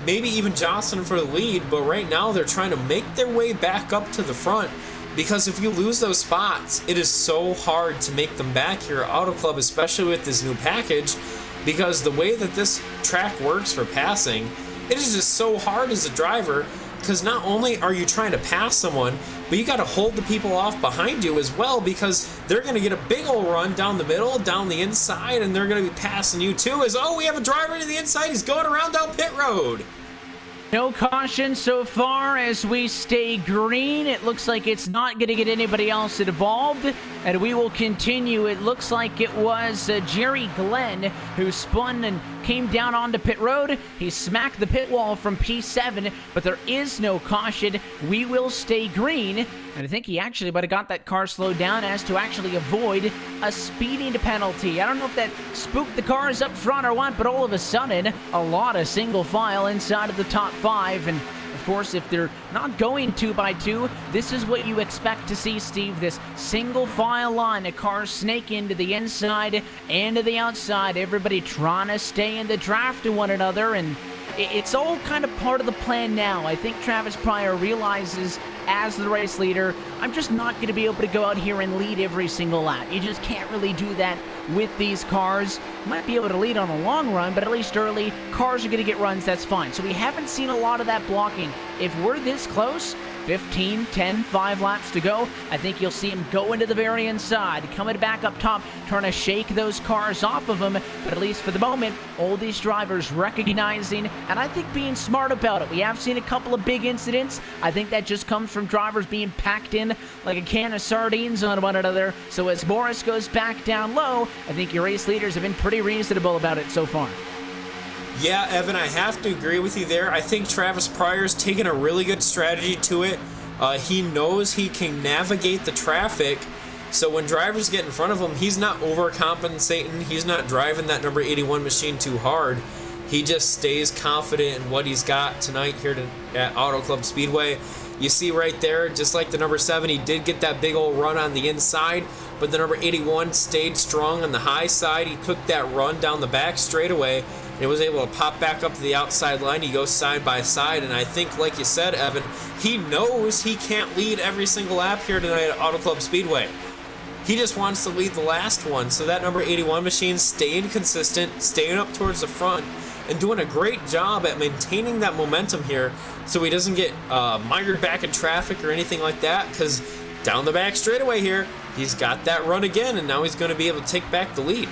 maybe even jostling for the lead, but right now they're trying to make their way back up to the front, because if you lose those spots, it is so hard to make them back here at Auto Club, especially with this new package, because the way that this track works for passing, it is just so hard as a driver, because not only are you trying to pass someone, but you got to hold the people off behind you as well, because they're going to get a big old run down the middle, down the inside, and they're going to be passing you too. We have a driver to the inside. He's going around down pit road. No caution so far as we stay green. It looks like it's not going to get anybody else involved, and we will continue. It looks like it was Jerry Glenn who spun and came down onto pit road. He smacked the pit wall from P7, but there is no caution. We will stay green, and I think he actually might have got that car slowed down as to actually avoid a speeding penalty. I don't know if that spooked the cars up front or what, but all of a sudden, a lot of single file inside of the top 5, and of course, if they're not going 2x2, this is what you expect to see, Steve. This single file line, a car snake into the inside and to the outside. Everybody trying to stay in the draft to one another, and it's all kind of part of the plan now. I think Travis Pryor realizes, as the race leader, I'm just not going to be able to go out here and lead every single lap. You just can't really do that with these cars. Might be able to lead on the long run, but at least early, cars are going to get runs, that's fine. So we haven't seen a lot of that blocking. If we're this close, 15, 10, 5 laps to go, I think you'll see him go into the very inside, coming back up top, trying to shake those cars off of him. But at least for the moment, all these drivers recognizing, and I think being smart about it. We have seen a couple of big incidents. I think that just comes from drivers being packed in like a can of sardines on one another. So as Morris goes back down low, I think your race leaders have been pretty reasonable about it so far. Yeah, Evan, I have to agree with you there. I think Travis Pryor's taken a really good strategy to it. He knows he can navigate the traffic, so when drivers get in front of him, he's not overcompensating. He's not driving that number 81 machine too hard. He just stays confident in what he's got tonight here at Auto Club Speedway. You see right there, just like the number 7, he did get that big old run on the inside, but the number 81 stayed strong on the high side. He took that run down the back straightaway and was able to pop back up to the outside line. He goes side by side, and I think, like you said, Evan, he knows he can't lead every single lap here tonight at Auto Club Speedway. He just wants to lead the last one, so that number 81 machine staying consistent, staying up towards the front, and doing a great job at maintaining that momentum here so he doesn't get mired back in traffic or anything like that, because down the back straightaway here. He's got that run again, and now he's going to be able to take back the lead.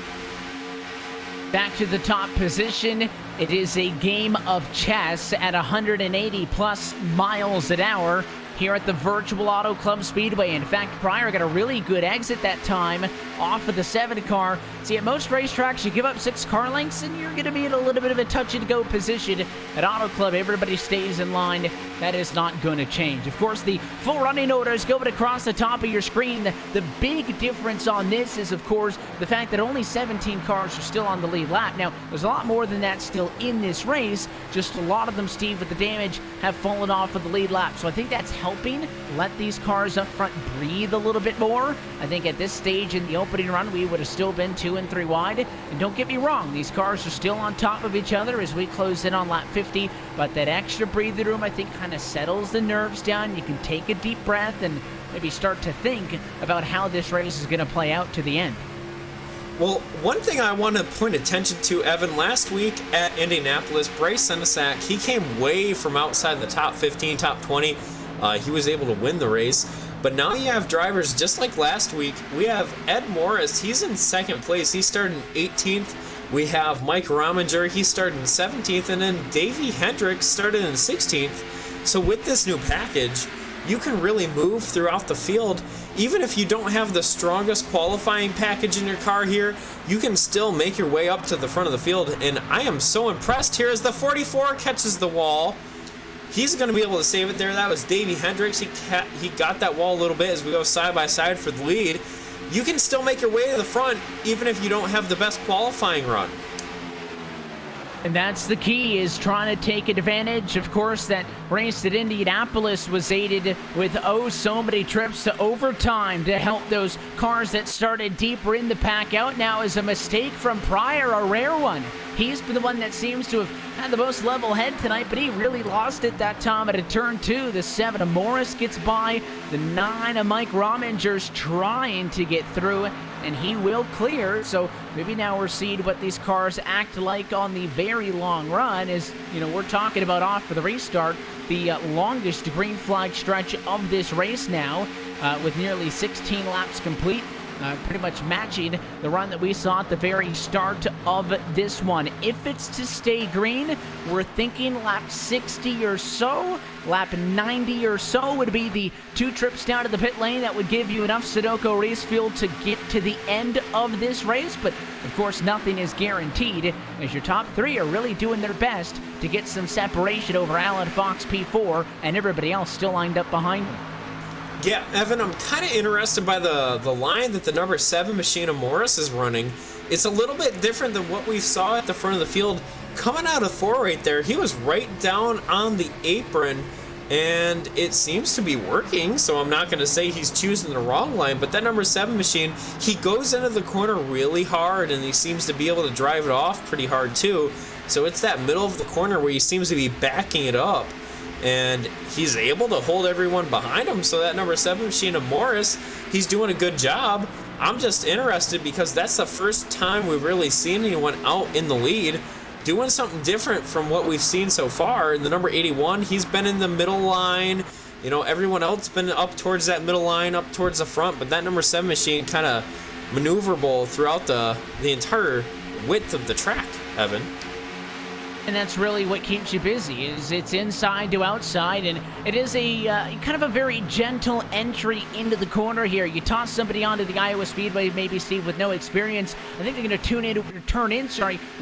Back to the top position. It is a game of chess at 180 plus miles an hour here at the Virtual Auto Club Speedway. In fact, Pryor got a really good exit that time off of the 7 car. See, at most racetracks, you give up 6 car lengths and you're going to be in a little bit of a touch-and-go position. At Auto Club, everybody stays in line. That is not going to change. Of course, the full running order is going across the top of your screen. The big difference on this is, of course, the fact that only 17 cars are still on the lead lap. Now, there's a lot more than that still in this race. Just a lot of them, Steve, with the damage, have fallen off of the lead lap. So I think that's helping let these cars up front breathe a little bit more. I think at this stage in the opening run, we would have still been 2 and 3 wide. And don't get me wrong, these cars are still on top of each other as we close in on lap 50. But that extra breathing room, I think, kind of settles the nerves down. You can take a deep breath and maybe start to think about how this race is going to play out to the end. Well, one thing I want to point attention to, Evan, last week at Indianapolis, Bryce Senesac, he came way from outside the top 15, top 20. He was able to win the race. But now you have drivers just like last week. We have Ed Morris. He's in second place. He started in 18th. We have Mike Rominger. He started in 17th. And then Davey Hendricks started in 16th. So with this new package, you can really move throughout the field. Even if you don't have the strongest qualifying package in your car here, you can still make your way up to the front of the field. And I am so impressed here as the 44 catches the wall. He's going to be able to save it there. That was Davey Hendricks. He got that wall a little bit as we go side by side for the lead. You can still make your way to the front even if you don't have the best qualifying run. And that's the key, is trying to take advantage. Of course, that race at Indianapolis was aided with so many trips to overtime to help those cars that started deeper in the pack out. Now is a mistake from Pryor, a rare one. He's been the one that seems to have had the most level head tonight, but he really lost it that time at a turn 2. The 7 of Morris gets by. The 9 of Mike Rominger's trying to get through, and he will clear. So maybe now we're seeing what these cars act like on the very long run. As you know, we're talking about off for the restart, the longest green flag stretch of this race now, with nearly 16 laps complete. Pretty much matching the run that we saw at the very start of this one. If it's to stay green, we're thinking lap 60 or so. Lap 90 or so would be the 2 trips down to the pit lane. That would give you enough Sudoku race fuel to get to the end of this race. But, of course, nothing is guaranteed, as your top 3 are really doing their best to get some separation over Alan Fox P4 and everybody else still lined up behind them. Yeah, Evan, I'm kind of interested by the line that the number 7 machine of Morris is running. It's a little bit different than what we saw at the front of the field. Coming out of 4 right there, he was right down on the apron, and it seems to be working, so I'm not going to say he's choosing the wrong line, but that number 7 machine, he goes into the corner really hard, and he seems to be able to drive it off pretty hard too. So it's that middle of the corner where he seems to be backing it up, and he's able to hold everyone behind him. So that number 7 machine of Morris, he's doing a good job. I'm just interested because that's the first time we've really seen anyone out in the lead doing something different from what we've seen so far. And the number 81, he's been in the middle line. You know, everyone else been up towards that middle line, up towards the front, but that number 7 machine kind of maneuverable throughout the entire width of the track, Evan. And that's really what keeps you busy, is it's inside to outside, and it is a kind of a very gentle entry into the corner here. You toss somebody onto the Iowa Speedway, maybe Steve, with no experience. I think they're going to turn in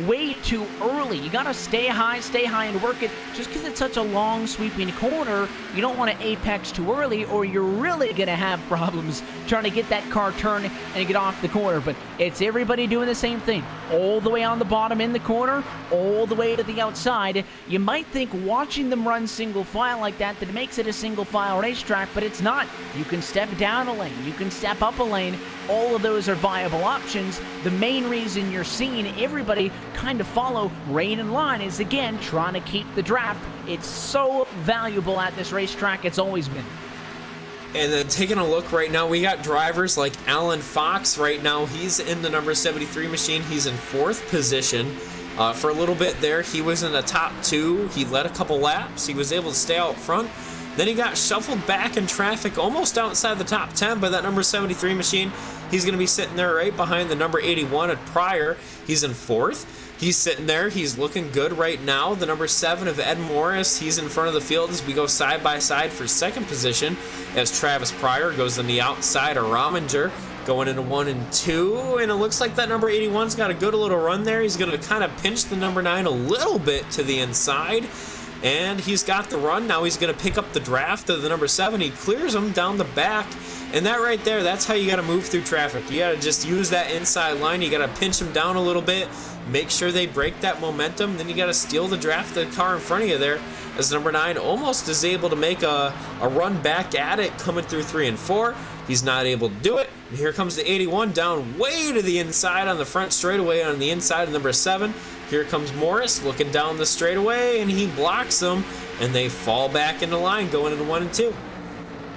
way too early. You got to stay high and work it. Just because it's such a long sweeping corner, you don't want to apex too early, or you're really going to have problems trying to get that car turned and get off the corner. But it's everybody doing the same thing, all the way on the bottom in the corner, all the way to the outside. You might think watching them run single file like that it makes it a single file racetrack, but it's not. You can step down a lane, you can step up a lane. All of those are viable options. The main reason you're seeing everybody kind of follow right in line is, again, trying to keep the draft. It's so valuable at this racetrack. It's always been. And then taking a look right now, we got drivers like Alan Fox right now. He's in the number 73 machine. He's in 4th position. For a little bit there, he was in the top 2. He led a couple laps. He was able to stay out front. Then he got shuffled back in traffic almost outside the top 10 by that number 73 machine. He's going to be sitting there right behind the number 81 at Pryor. He's in 4th. He's sitting there. He's looking good right now. The number 7 of Ed Morris, he's in front of the field as we go side by side for 2nd position as Travis Pryor goes on the outside of Rominger going into 1 and 2. And it looks like that number 81's got a good little run there. He's going to kind of pinch the number 9 a little bit to the inside. And he's got the run. Now he's going to pick up the draft of the number 7. He clears him down the back. And that right there, that's how you got to move through traffic. You got to just use that inside line. You got to pinch them down a little bit. Make sure they break that momentum. Then you got to steal the draft of the car in front of you there. As number 9 almost is able to make a run back at it coming through 3 and 4. He's not able to do it. And here comes the 81 down way to the inside on the front straightaway on the inside of number 7. Here comes Morris looking down the straightaway, and he blocks them, and they fall back into line going into 1 and 2.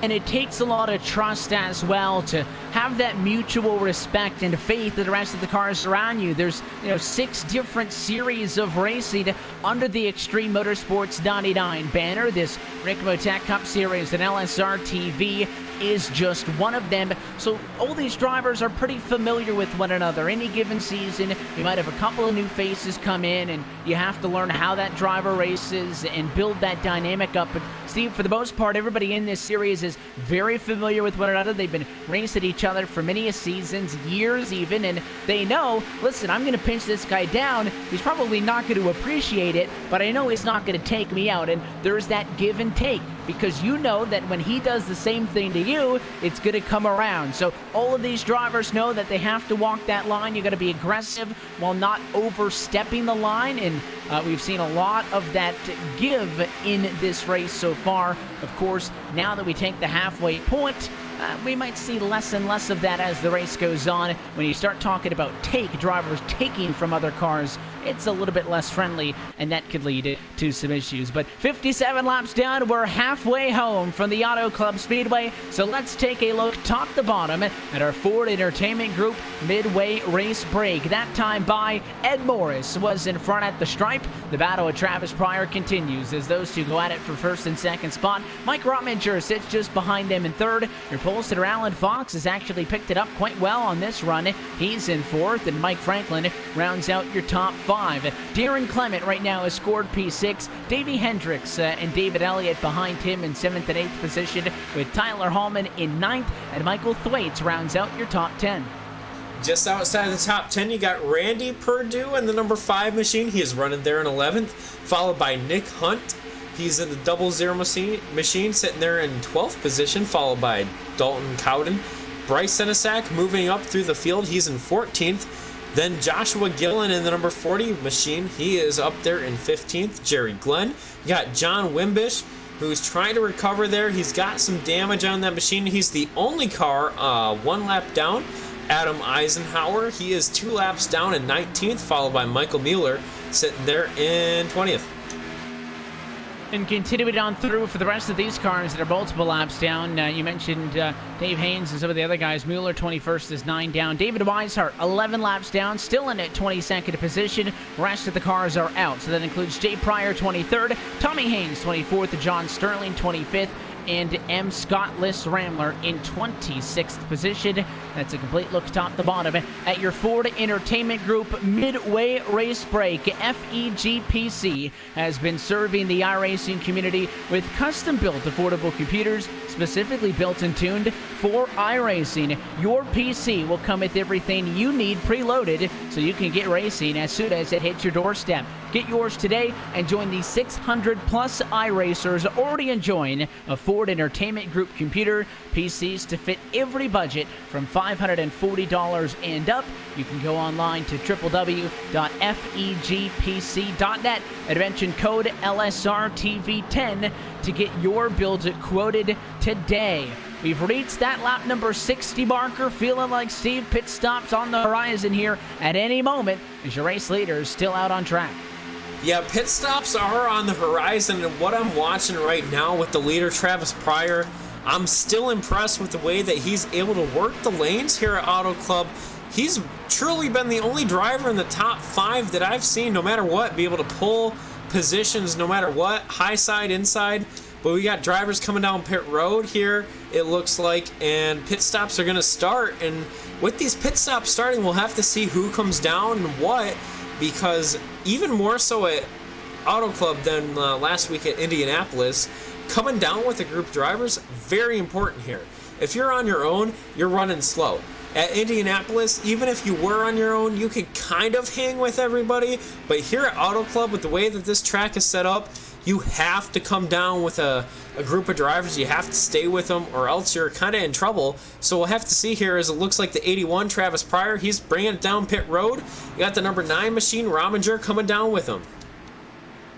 And it takes a lot of trust as well to have that mutual respect and faith of the rest of the cars around you. There's 6 different series of racing under the Extreme Motorsports 99 banner. This Ricmotech Cup Series and LSR TV is just one of them. So all these drivers are pretty familiar with one another. Any given season, you might have a couple of new faces come in, and you have to learn how that driver races and build that dynamic up. But Steve, for the most part, everybody in this series is very familiar with one another. They've been racing each other for many seasons, years even, and they know, listen, I'm going to pinch this guy down. He's probably not going to appreciate it, but I know he's not going to take me out. And there's that give and take, because you know that when he does the same thing to you, it's going to come around. So all of these drivers know that they have to walk that line. You got to be aggressive while not overstepping the line, and we've seen a lot of that give in this race so far. Of course, now that we take the halfway point, we might see less and less of that as the race goes on. When you start talking about drivers taking from other cars, it's a little bit less friendly, and that could lead to some issues. But 57 laps down, we're halfway home from the Auto Club Speedway. So let's take a look top to bottom at our Ford Entertainment Group midway race break. That time by Ed Morris was in front at the stripe. The battle with Travis Pryor continues as those two go at it for 1st and 2nd spot. Mike Rotminger sits just behind them in 3rd. Your pole sitter Alan Fox has actually picked it up quite well on this run. He's in 4th, and Mike Franklin rounds out your top 5. Darren Clement right now has scored P6. Davey Hendricks and David Elliott behind him in 7th and 8th position, with Tyler Hallman in 9th, and Michael Thwaites rounds out your top 10. Just outside the top 10, you got Randy Perdue in the number 5 machine. He is running there in 11th, followed by Nick Hunt. He's in the 00 machine, sitting there in 12th position, followed by Dalton Cowden. Bryce Senesac moving up through the field. He's in 14th. Then Joshua Gillen in the number 40 machine. He is up there in 15th. Jerry Glenn. You got John Wimbish, who's trying to recover there. He's got some damage on that machine. He's the only car 1 lap down. Adam Eisenhower, he is 2 laps down in 19th, followed by Michael Mueller sitting there in 20th. And continuing on through for the rest of these cars that are multiple laps down. You mentioned Dave Haynes and some of the other guys. Mueller 21st is 9 down. David Weishart 11 laps down, still in at 22nd position. Rest of the cars are out. So that includes Jay Pryor 23rd, Tommy Haynes 24th, John Sterling 25th, and M. Scott Liss Ramler in 26th position. That's a complete look top to bottom at your Ford Entertainment Group midway race break. FEGPC has been serving the iRacing community with custom-built affordable computers specifically built and tuned for iRacing. Your PC will come with everything you need preloaded so you can get racing as soon as it hits your doorstep. Get yours today and join the 600 plus iRacers already enjoying a Ford Entertainment Group computer. PCs to fit every budget from $540 and up. You can go online to www.fegpc.net and mention code LSRTV10 to get your build quoted today. We've reached that lap number 60 marker, feeling like Steve pit stops on the horizon here at any moment as your race leader is still out on track. Yeah, pit stops are on the horizon, and what I'm watching right now with the leader, Travis Pryor, I'm still impressed with the way that he's able to work the lanes here at Auto Club. He's truly been the only driver in the top 5 that I've seen, no matter what, be able to pull positions no matter what, high side, inside. But we got drivers coming down pit road here, it looks like, and pit stops are going to start. And with these pit stops starting, we'll have to see who comes down and what, because even more so at Auto Club than last week at Indianapolis, coming down with a group of drivers, very important here. If you're on your own, you're running slow. At Indianapolis, even if you were on your own, you could kind of hang with everybody, but here at Auto Club, with the way that this track is set up, you have to come down with a group of drivers. You have to stay with them, or else you're kind of in trouble. So we'll have to see here, as it looks like the 81, Travis Pryor, he's bringing it down pit road. You got the number 9 machine, Rominger, coming down with him.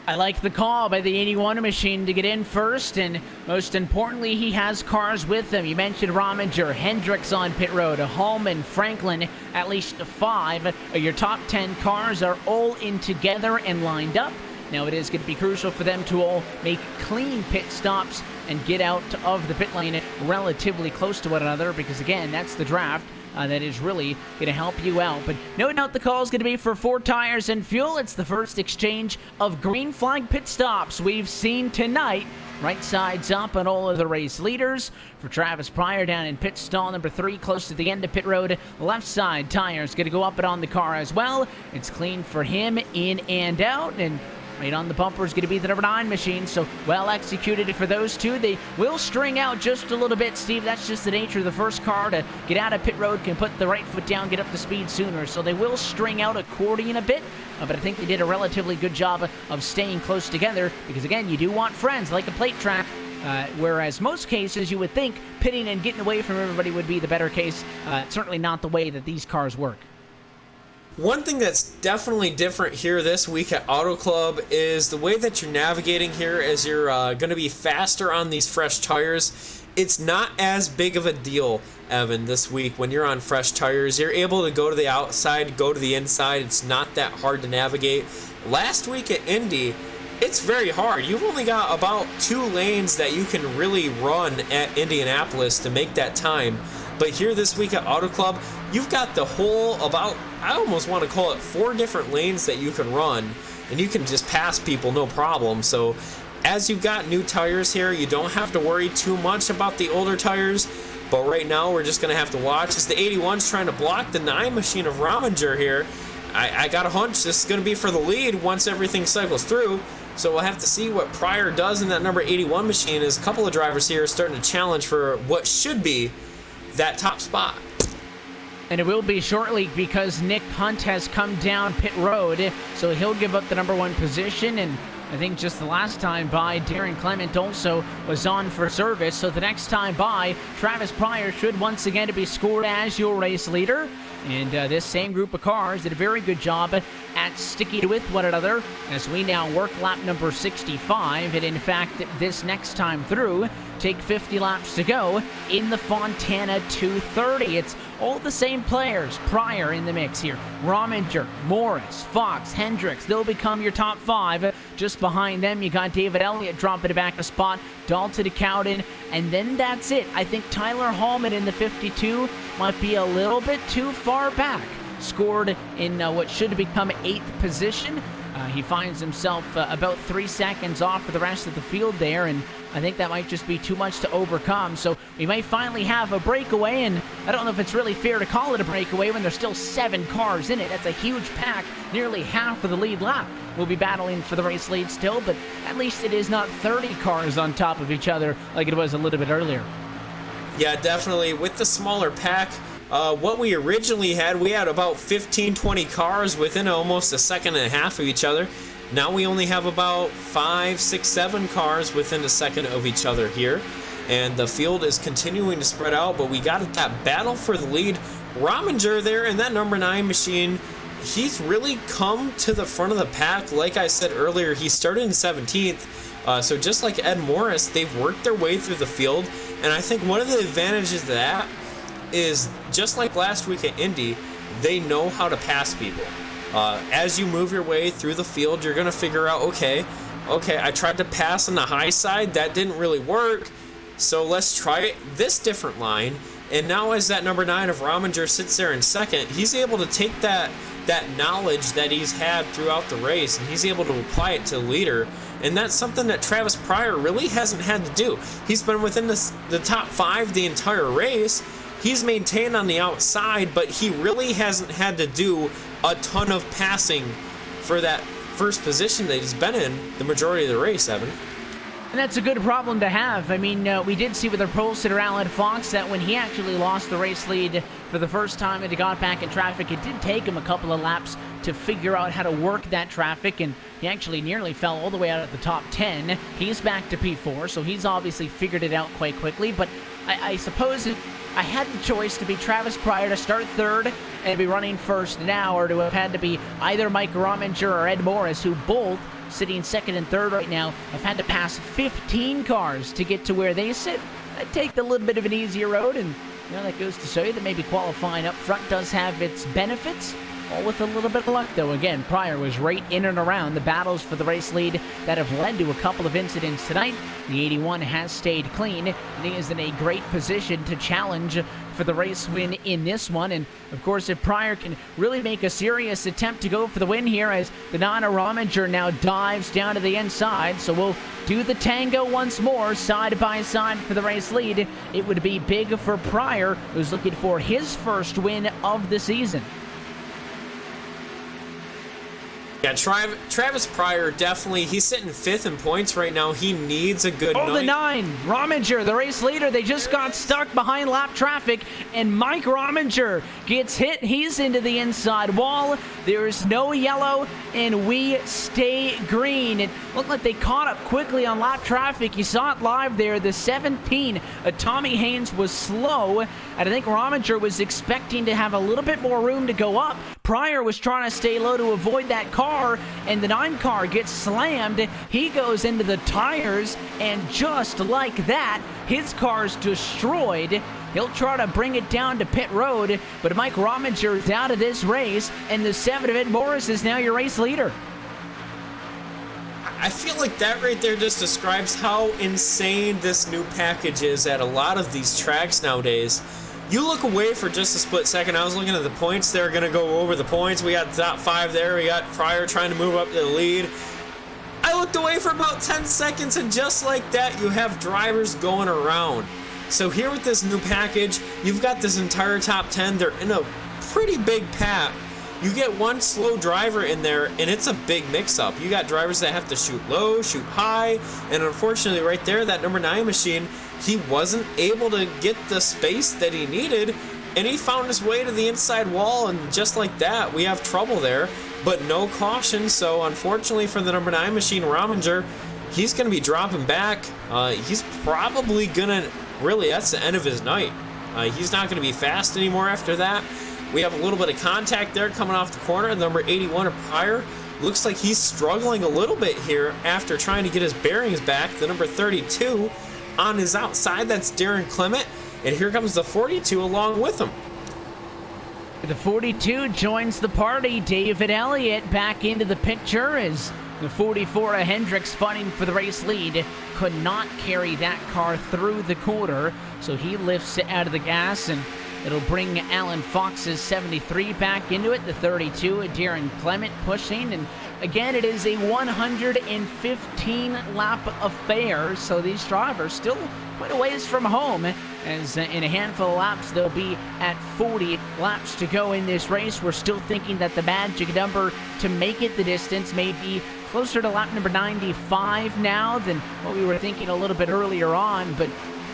I like the call by the 81 machine to get in first, and most importantly, he has cars with him. You mentioned Rominger, Hendricks on pit road, Hallman, Franklin, at least 5 of your top 10 cars are all in together and lined up. Now it is going to be crucial for them to all make clean pit stops and get out of the pit lane relatively close to one another, because again, that's the draft. That is really going to help you out. But no doubt the call is going to be for 4 tires and fuel. It's the first exchange of green flag pit stops we've seen tonight. Right sides up on all of the race leaders. For Travis Pryor down in pit stall number 3, close to the end of pit road. Left side tires going to go up and on the car as well. It's clean for him in and out. And right on the bumper is going to be the number 9 machine, so well executed for those two. They will string out just a little bit, Steve. That's just the nature of the first car. To get out of pit road, can put the right foot down, get up to speed sooner. So they will string out accordion a bit, but I think they did a relatively good job of staying close together, because again, you do want friends like a plate track. Whereas most cases you would think pitting and getting away from everybody would be the better case. Certainly not the way that these cars work. One thing that's definitely different here this week at Auto Club is the way that you're navigating here, as you're going to be faster on these fresh tires. It's not as big of a deal, Evan, this week when you're on fresh tires. You're able to go to the outside, go to the inside. It's not that hard to navigate. Last week at Indy, it's very hard. You've only got about 2 lanes that you can really run at Indianapolis to make that time. But here this week at Auto Club, you've got the whole I almost want to call it 4 different lanes that you can run, and you can just pass people no problem. So as you've got new tires here, you don't have to worry too much about the older tires. But right now, we're just going to have to watch as the 81's trying to block the 9 machine of Rominger here. I got a hunch this is going to be for the lead once everything cycles through. So we'll have to see what Pryor does in that number 81 machine, as a couple of drivers here are starting to challenge for what should be that top spot. And it will be shortly, because Nick Hunt has come down pit road, so he'll give up the number 1 position. And I think just the last time by, Darren Clement also was on for service. So the next time by, Travis Pryor should once again be scored as your race leader. And this same group of cars did a very good job at sticking with one another as we now work lap number 65. And in fact, this next time through, take 50 laps to go in the Fontana 230. It's all the same players. Pryor in the mix here. Rominger, Morris, Fox, Hendricks. They'll become your top 5. Just behind them, you got David Elliott dropping it back a spot. Dalton to Cowden. And then that's it. I think Tyler Hallman in the 52 might be a little bit too far back. Scored in what should become 8th position. He finds himself about 3 seconds off for the rest of the field there, and I think that might just be too much to overcome. So we may finally have a breakaway, and I don't know if it's really fair to call it a breakaway when there's still 7 cars in it. That's a huge pack, nearly half of the lead lap. We'll be battling for the race lead still, but at least it is not 30 cars on top of each other like it was a little bit earlier. Yeah, definitely. With the smaller pack, what we originally had, we had about 15-20 cars within almost a second and a half of each other. Now we only have about 5, 6, 7 cars within a second of each other here. And the field is continuing to spread out, but we got that battle for the lead. Rominger there in that number 9 machine, he's really come to the front of the pack. Like I said earlier, he started in 17th. So just like Ed Morris, they've worked their way through the field. And I think one of the advantages of that is, just like last week at Indy, they know how to pass people. As you move your way through the field, you're going to figure out, okay, I tried to pass on the high side. That didn't really work. So let's try this different line. And now as that number 9 of Rominger sits there in second, he's able to take that that knowledge that he's had throughout the race, and he's able to apply it to the leader. And that's something that Travis Pryor really hasn't had to do. He's been within the top 5 the entire race. He's maintained on the outside, but he really hasn't had to do a ton of passing for that first position that he's been in the majority of the race, Evan. And that's a good problem to have. I mean, we did see with our pole sitter Alan Fox that when he actually lost the race lead for the first time and he got back in traffic, it did take him a couple of laps to figure out how to work that traffic, and he actually nearly fell all the way out of the top 10. He's back to P4, so he's obviously figured it out quite quickly. But I suppose if I had the choice to be Travis Pryor to start third and be running first now, or to have had to be either Mike Rominger or Ed Morris, who both sitting second and third right now, have had to pass 15 cars to get to where they sit, I'd take the little bit of an easier road, and that goes to show you that maybe qualifying up front does have its benefits, all with a little bit of luck, though. Again, Pryor was right in and around the battles for the race lead that have led to a couple of incidents tonight. The 81 has stayed clean, and he is in a great position to challenge for the race win in this one. And of course, if Pryor can really make a serious attempt to go for the win here, as the Nana Rominger now dives down to the inside, so we'll do the tango once more, side by side for the race lead. It would be big for Pryor, who's looking for his first win of the season. Yeah, Travis Pryor, definitely, he's sitting 5th in points right now. He needs a good night. The 9, Rominger, the race leader. They just got stuck behind lap traffic, and Mike Rominger gets hit. He's into the inside wall. There's no yellow, and we stay green. It looked like they caught up quickly on lap traffic. You saw it live there. The 17, Tommy Haynes, was slow, and I think Rominger was expecting to have a little bit more room to go up. Pryor was trying to stay low to avoid that car, and the 9 car gets slammed. He goes into the tires, and just like that, his car's destroyed. He'll try to bring it down to pit road, but Mike Rominger is out of this race, and the 7 of Ed Morris is now your race leader. I feel like that right there just describes how insane this new package is at a lot of these tracks nowadays. You look away for just a split second. I was looking at the points. They're going to go over the points. We got the top 5 there. We got Pryor trying to move up to the lead. I looked away for about 10 seconds, and just like that, you have drivers going around. So here with this new package, you've got this entire top 10. They're in a pretty big pack. You get one slow driver in there, and it's a big mix-up. You got drivers that have to shoot low, shoot high, and unfortunately right there, that number 9 machine, he wasn't able to get the space that he needed, and he found his way to the inside wall, and just like that, we have trouble there, but no caution. So unfortunately for the number 9 machine, Rominger, he's going to be dropping back. He's probably going to, really, that's the end of his night. He's not going to be fast anymore after that. We have a little bit of contact there coming off the corner. Number 81 of Pryor looks like he's struggling a little bit here after trying to get his bearings back. The number 32 on his outside, that's Darren Clement. And here comes the 42 along with him. The 42 joins the party. David Elliott back into the picture as the 44 of Hendricks fighting for the race lead. Could not carry that car through the corner, so he lifts it out of the gas, and it'll bring Alan Fox's 73 back into it. The 32, Darren Clement pushing. And again, it is a 115 lap affair, so these drivers still quite a ways from home, as in a handful of laps they'll be at 40 laps to go in this race. We're still thinking that the magic number to make it the distance may be closer to lap number 95 now than what we were thinking a little bit earlier on, but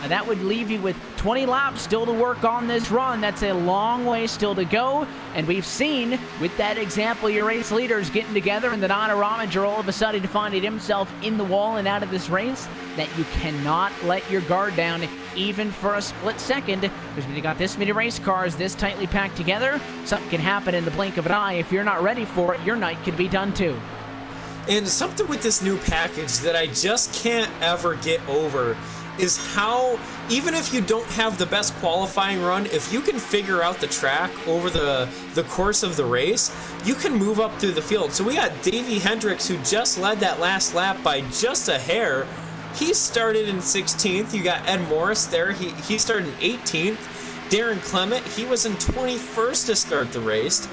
that would leave you with 20 laps still to work on this run. That's a long way still to go. And we've seen with that example, your race leaders getting together, and the Nana Rominger all of a sudden finding himself in the wall and out of this race, that you cannot let your guard down even for a split second. Because when you got this many race cars this tightly packed together, something can happen in the blink of an eye. If you're not ready for it, your night could be done too. And something with this new package that I just can't ever get over is how, even if you don't have the best qualifying run, if you can figure out the track over the course of the race, you can move up through the field. So we got Davey Hendricks, who just led that last lap by just a hair. He started in 16th. You got Ed Morris there. He started in 18th. Darren Clement, he was in 21st to start the race.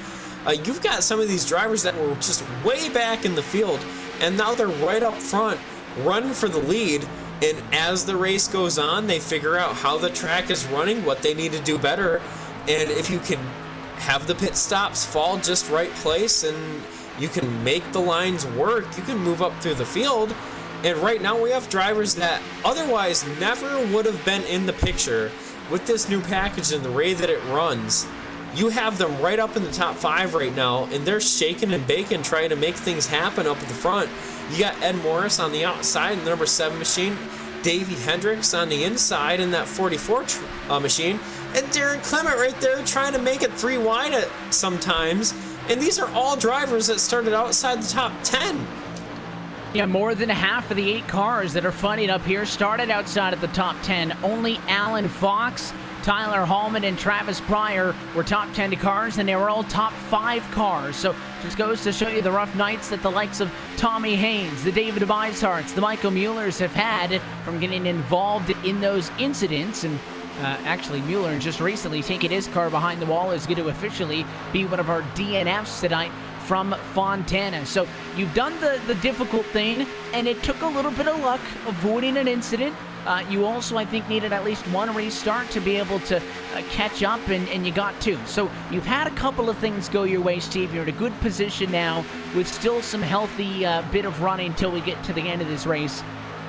You've got some of these drivers that were just way back in the field, and now they're right up front, running for the lead. And as the race goes on, they figure out how the track is running, what they need to do better, and if you can have the pit stops fall just right place and you can make the lines work, you can move up through the field. And right now we have drivers that otherwise never would have been in the picture. With this new package and the way that it runs, you have them right up in the top 5 right now, and they're shaking and baking trying to make things happen up at the front. You got Ed Morris on the outside in the number 7 machine, Davey Hendricks on the inside in that 44 machine, and Darren Clement right there trying to make it 3 wide at sometimes. And these are all drivers that started outside the top 10. Yeah, more than half of the 8 cars that are fighting up here started outside of the top 10. Only Alan Fox, Tyler Hallman, and Travis Pryor were top 10 cars, and they were all top 5 cars. So just goes to show you the rough nights that the likes of Tommy Haynes, the David Weisharts, the Michael Muellers have had from getting involved in those incidents. And actually, Mueller just recently taking his car behind the wall is going to officially be one of our DNFs tonight from Fontana. So you've done the difficult thing, and it took a little bit of luck avoiding an incident. You also, I think, needed at least one restart to be able to catch up, and you got 2. So you've had a couple of things go your way, Steve. You're in a good position now with still some healthy bit of running until we get to the end of this race.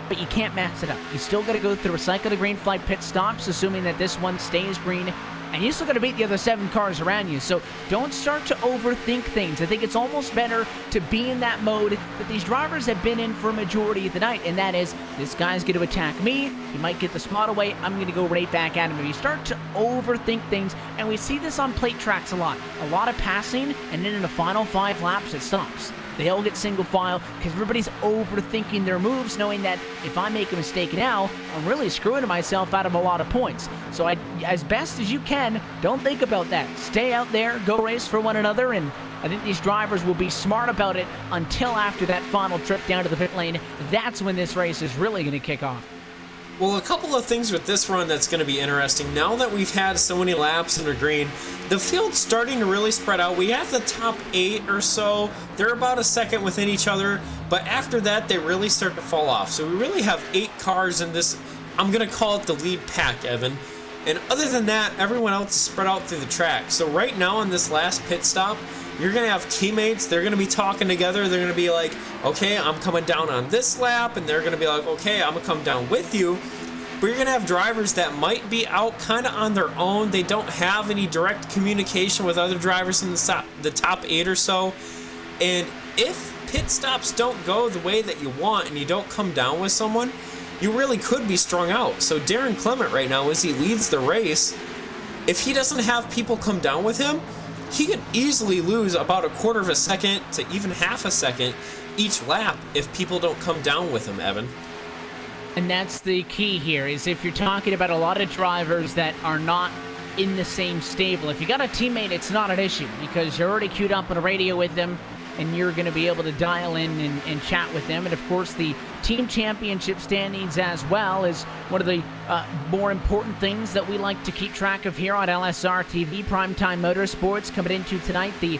But you can't mess it up. You still got to go through a cycle of green flag pit stops, assuming that this one stays green, and you still got to beat the other 7 cars around you. So don't start to overthink things. I think it's almost better to be in that mode that these drivers have been in for a majority of the night, and that is, this guy's going to attack me, he might get the spot away, I'm going to go right back at him. If you start to overthink things, and we see this on plate tracks a lot of passing, and then in the final 5 laps it stops. They all get single file because everybody's overthinking their moves, knowing that if I make a mistake now, I'm really screwing myself out of a lot of points. So as best as you can, don't think about that. Stay out there, go race for one another, and I think these drivers will be smart about it until after that final trip down to the pit lane. That's when this race is really going to kick off. Well, a couple of things with this run that's going to be interesting. Now that we've had so many laps under green, the field's starting to really spread out. We have the top 8 or so. They're about a second within each other, but after that, they really start to fall off. So we really have 8 cars in this, I'm going to call it the lead pack, Evan. And other than that, everyone else is spread out through the track. So right now on this last pit stop, you're going to have teammates. They're going to be talking together. They're going to be like, okay, I'm coming down on this lap. And they're going to be like, okay, I'm going to come down with you. But you're going to have drivers that might be out kind of on their own. They don't have any direct communication with other drivers in the top 8 or so. And if pit stops don't go the way that you want and you don't come down with someone, you really could be strung out. So Darren Clement right now, as he leads the race, if he doesn't have people come down with him, he could easily lose about a quarter of a second to even half a second each lap if people don't come down with him, Evan. And that's the key here, is if you're talking about a lot of drivers that are not in the same stable. If you got a teammate, it's not an issue because you're already queued up on a radio with them and you're going to be able to dial in and chat with them. And of course, the team championship standings as well is one of the more important things that we like to keep track of here on LSR TV. Primetime Motorsports coming into tonight, the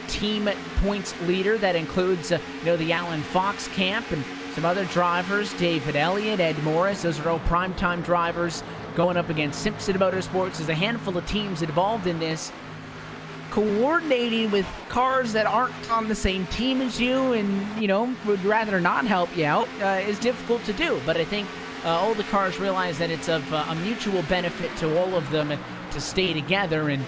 team points leader that includes the Alan Fox camp and some other drivers, David Elliott, Ed Morris. Those are all primetime drivers going up against Simpson Motorsports. There's a handful of teams involved in this. Coordinating with cars that aren't on the same team as you and, would rather not help you out is difficult to do. But I think all the cars realize that it's of a mutual benefit to all of them to stay together, and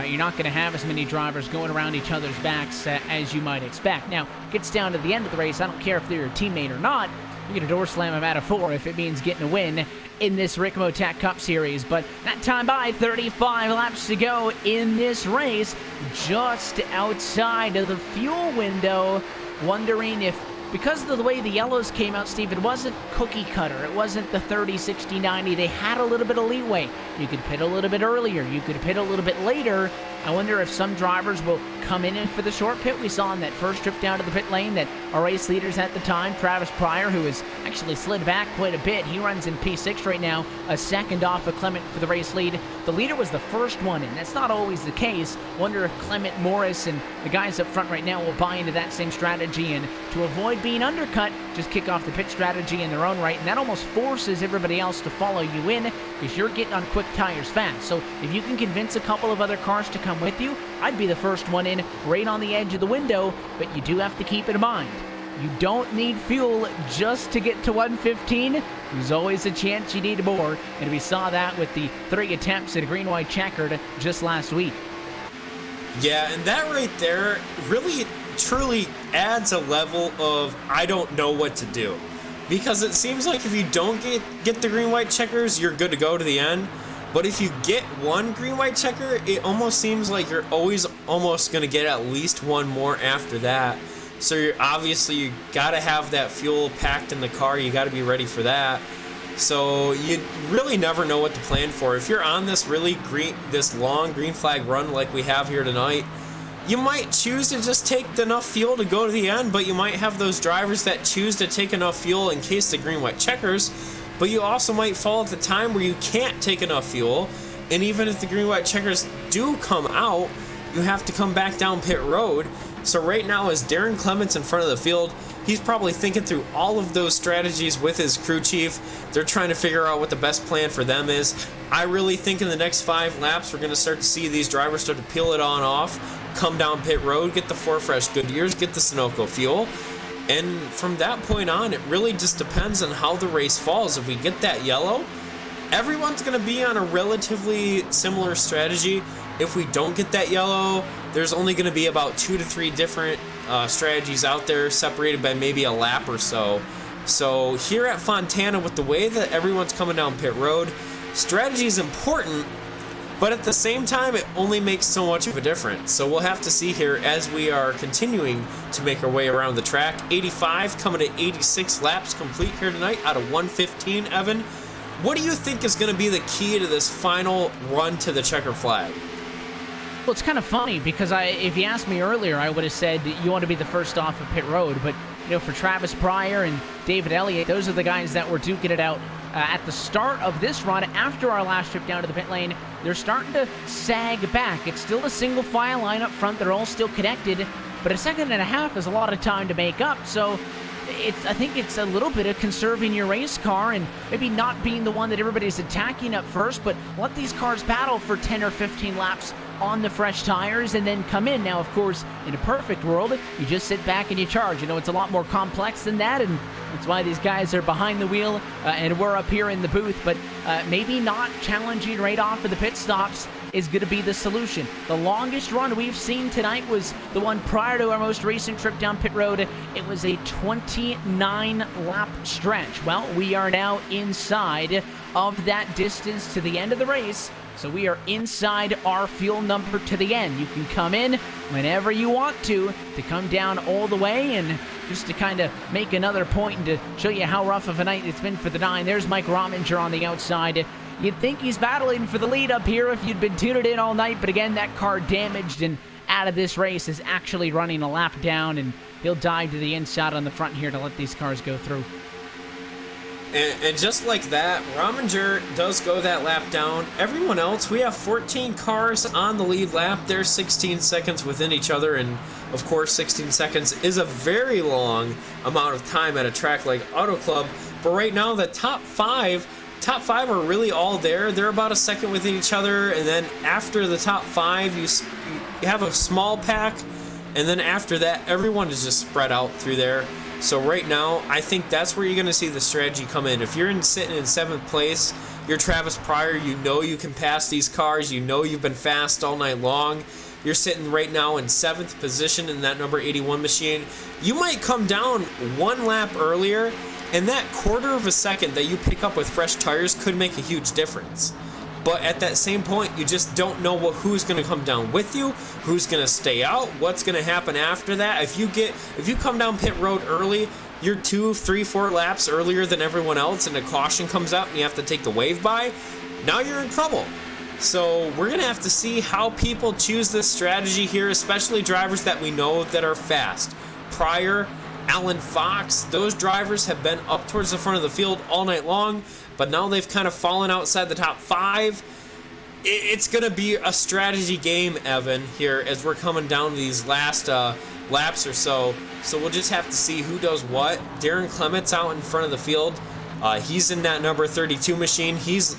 you're not going to have as many drivers going around each other's backs as you might expect. Now, it gets down to the end of the race. I don't care if they're your teammate or not. You're going to door slam them out of 4 if it means getting a win in this Ricmotech Cup Series. But that time by, 35 laps to go in this race, just outside of the fuel window. Wondering if, because of the way the yellows came out, Steve, it wasn't cookie cutter. It wasn't the 30, 60, 90. They had a little bit of leeway. You could pit a little bit earlier. You could pit a little bit later. I wonder if some drivers will come in for the short pit. We saw on that first trip down to the pit lane that our race leaders at the time, Travis Pryor, who has actually slid back quite a bit. He runs in P6 right now, a second off of Clement for the race lead. The leader was the first one in. That's not always the case. Wonder if Clement, Morris, and the guys up front right now will buy into that same strategy, and to avoid being undercut, just kick off the pit strategy in their own right, and that almost forces everybody else to follow you in because you're getting on quick tires fast. So if you can convince a couple of other cars to come with you, I'd be the first one in right on the edge of the window, but you do have to keep in mind, you don't need fuel just to get to 115. There's always a chance you need more, and we saw that with the 3 attempts at green-white checkered just last week. Yeah, and that right there really, truly adds a level of I don't know what to do. Because it seems like if you don't get the green-white checkers, you're good to go to the end. But if you get one green-white checker, it almost seems like you're always almost going to get at least one more after that. So you got to have that fuel packed in the car. You got to be ready for that. So you really never know what to plan for. If you're on this this long green flag run like we have here tonight, you might choose to just take enough fuel to go to the end, but you might have those drivers that choose to take enough fuel in case the green-white checkers. But you also might fall at the time where you can't take enough fuel, and even if the green-white checkers do come out, you have to come back down pit road. So right now, as Darren Clement's in front of the field, he's probably thinking through all of those strategies with his crew chief. They're trying to figure out what the best plan for them is. I really think in the next 5 laps, we're going to start to see these drivers start to peel it on off, come down pit road, get the 4 fresh Goodyears, get the Sunoco fuel. And from that point on, it really just depends on how the race falls. If we get that yellow, everyone's going to be on a relatively similar strategy. If we don't get that yellow, there's only going to be about 2 to 3 different strategies out there, separated by maybe a lap or so. So here at Fontana, with the way that everyone's coming down pit road, strategy is important, but at the same time, it only makes so much of a difference. So we'll have to see here as we are continuing to make our way around the track. 85 coming to 86 laps complete here tonight out of 115, Evan. What do you think is going to be the key to this final run to the checker flag? Well, it's kind of funny because if you asked me earlier, I would have said you want to be the first off of pit road. But for Travis Pryor and David Elliott, those are the guys that were duking it out at the start of this run. After our last trip down to the pit lane, they're starting to sag back. It's still a single file line up front. They're all still connected, but a second and a half is a lot of time to make up. So I think it's a little bit of conserving your race car and maybe not being the one that everybody's attacking up first, but let these cars battle for 10 or 15 laps on the fresh tires and then come in. Now, of course, in a perfect world, you just sit back and you charge. It's a lot more complex than that, and that's why these guys are behind the wheel and we're up here in the booth, but maybe not challenging right off of the pit stops is going to be the solution. The longest run we've seen tonight was the one prior to our most recent trip down pit road. It was a 29-lap stretch. Well, we are now inside of that distance to the end of the race, so we are inside our fuel number to the end. You can come in whenever you want to come down all the way, and just to kind of make another point and to show you how rough of a night it's been for the 9. There's Mike Rominger on the outside. You'd think he's battling for the lead up here if you'd been tuning in all night, but again, that car damaged and out of this race is actually running a lap down, and he'll dive to the inside on the front here to let these cars go through. And just like that, Rominger does go that lap down. Everyone else, we have 14 cars on the lead lap. They're 16 seconds within each other, and of course 16 seconds is a very long amount of time at a track like Auto Club. But right now, the top five are really all there. They're about a second within each other, and then after the top 5, you have a small pack, and then after that, everyone is just spread out through there. So right now, I think that's where you're going to see the strategy come in. If you're sitting in 7th place, you're Travis Pryor, you can pass these cars, you've been fast all night long. You're sitting right now in 7th position in that number 81 machine. You might come down 1 lap earlier, and that quarter of a second that you pick up with fresh tires could make a huge difference. But at that same point, you just don't know who's going to come down with you, who's going to stay out, what's going to happen after that. If you come down pit road early, you're 2, 3, 4 laps earlier than everyone else, and a caution comes out and you have to take the wave by, now you're in trouble. So we're going to have to see how people choose this strategy here, especially drivers that we know that are fast. Pryor, Alan Fox. Those drivers have been up towards the front of the field all night long, but now they've kind of fallen outside the top 5. It's going to be a strategy game, Evan, here as we're coming down to these last laps or so. So we'll just have to see who does what. Darren Clement's out in front of the field. He's in that number 32 machine. He's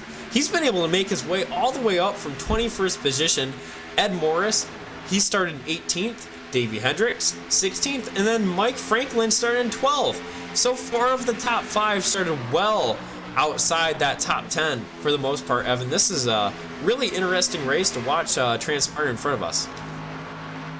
been able to make his way all the way up from 21st position. Ed Morris, he started 18th. Davey Hendricks, 16th. And then Mike Franklin started in 12th. So 4 of the top 5 started well outside that top 10 for the most part, Evan. This is a really interesting race to watch transpire in front of us.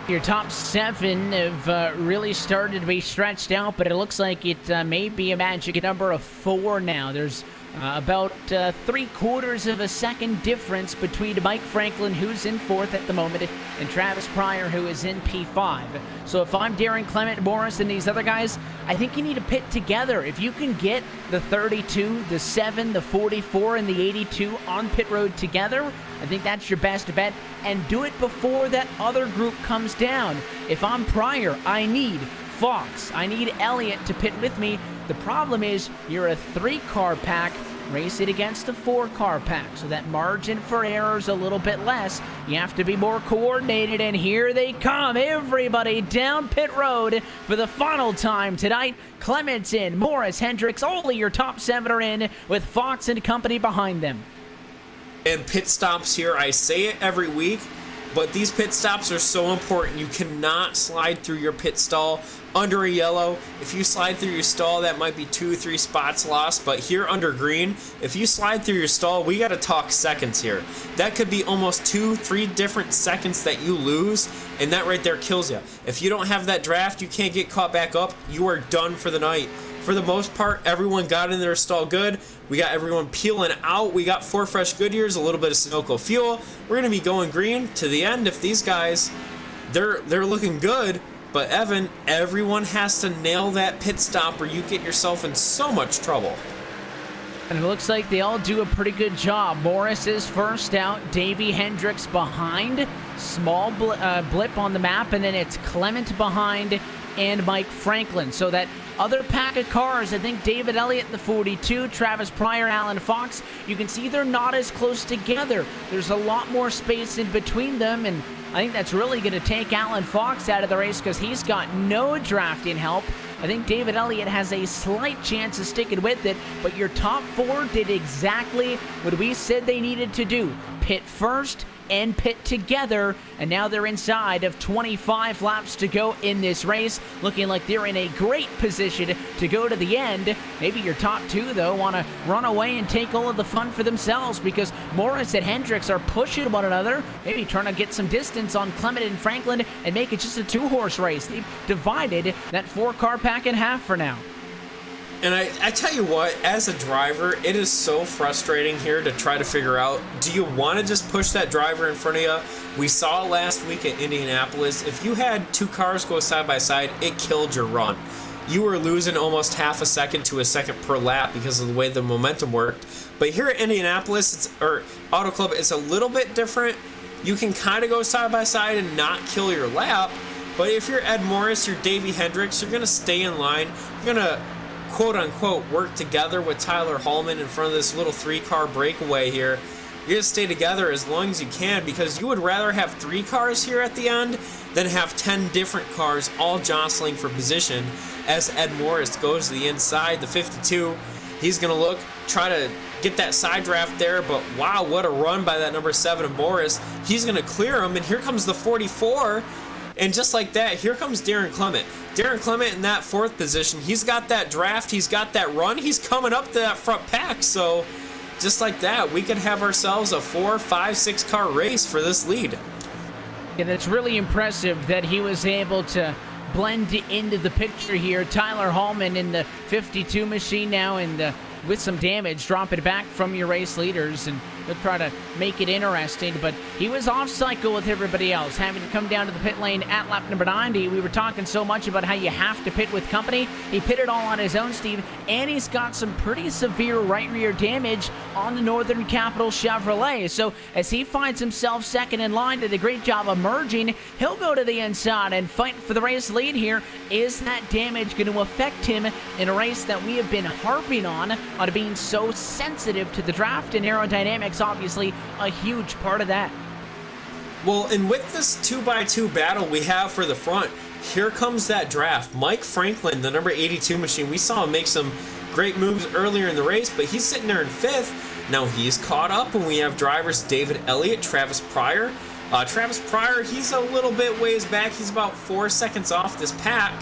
Your top 7 have really started to be stretched out, but it looks like it may be a magic number of 4 now. There's about 3/4 of a second difference between Mike Franklin, who's in 4th at the moment, and Travis Pryor, who is in P5. So if I'm Darren Clement, Morris, and these other guys, I think you need to pit together. If you can get the 32, the 7, the 44, and the 82 on pit road together, I think that's your best bet, and do it before that other group comes down. If I'm Pryor, I need Fox, I need Elliott to pit with me. The problem is you're a 3-car pack. Race it against a 4-car pack, so that margin for error is a little bit less. You have to be more coordinated, and here they come. Everybody down pit road for the final time tonight. Clements in, Morris, Hendricks, only your top 7 are in, with Fox and company behind them. And pit stops here, I say it every week, but these pit stops are so important. You cannot slide through your pit stall under a yellow. If you slide through your stall, that might be 2-3 spots lost, but here under green, if you slide through your stall, we got to talk seconds here. That could be almost 2-3 different seconds that you lose, and that right there kills you. If you don't have that draft, you can't get caught back up, you are done for the night. For the most part, everyone got in their stall good. We got everyone peeling out. We got 4 fresh Goodyears, a little bit of Sunoco fuel. We're going to be going green to the end. If these guys, they're looking good, but Evan, everyone has to nail that pit stop or you get yourself in so much trouble. And it looks like they all do a pretty good job. Morris is first out, Davey Hendricks behind, small blip on the map, and then it's Clement behind and Mike Franklin. So that other pack of cars, I think David Elliott in the 42, Travis Pryor, Alan Fox, you can see they're not as close together. There's a lot more space in between them, and I think that's really going to take Alan Fox out of the race because he's got no drafting help. I think David Elliott has a slight chance of sticking with it, but your top 4 did exactly what we said they needed to do. Pit first and pit together, and now they're inside of 25 laps to go in this race, looking like they're in a great position to go to the end. Maybe your top 2, though, want to run away and take all of the fun for themselves because Morris and Hendricks are pushing one another, maybe trying to get some distance on Clement and Franklin and make it just a 2-horse race. They've divided that 4-car pack in half for now. And I tell you what, as a driver, it is so frustrating here to try to figure out, do you want to just push that driver in front of you? We saw last week at Indianapolis, if you had 2 cars go side by side, it killed your run. You were losing almost half a second to a second per lap because of the way the momentum worked. But here at Indianapolis, or Auto Club, it's a little bit different. You can kind of go side by side and not kill your lap. But if you're Ed Morris, you're Davey Hendricks, you're going to stay in line. You're going to quote-unquote work together with Tyler Hallman in front of this little 3-car breakaway here. You're going to stay together as long as you can because you would rather have 3 cars here at the end than have 10 different cars all jostling for position as Ed Morris goes to the inside, the 52. He's going to try to get that side draft there, but wow, what a run by that number 7 of Morris. He's going to clear him, and here comes the 44. And just like that, here comes Darren Clement. Darren Clement in that 4th position. He's got that draft. He's got that run. He's coming up to that front pack. So just like that, we could have ourselves a 4, 5, 6-car race for this lead. And it's really impressive that he was able to blend into the picture here. Tyler Hallman in the 52 machine now, and with some damage, drop it back from your race leaders. And He'll try to make it interesting, but he was off cycle with everybody else, having to come down to the pit lane at lap number 90. We were talking so much about how you have to pit with company. He pitted all on his own, Steve, and he's got some pretty severe right rear damage on the Northern Capital Chevrolet. So as he finds himself second in line, did a great job of merging. He'll go to the inside and fight for the race lead here. Is that damage going to affect him in a race that we have been harping on being so sensitive to the draft, and aerodynamics obviously a huge part of that? Well, and with this 2x2 battle we have for the front, here comes that draft. Mike Franklin, the number 82 machine, we saw him make some great moves earlier in the race, but he's sitting there in 5th. Now he's caught up, and we have drivers David Elliott, Travis Pryor. Travis Pryor, he's a little bit ways back. He's about 4 seconds off this pack.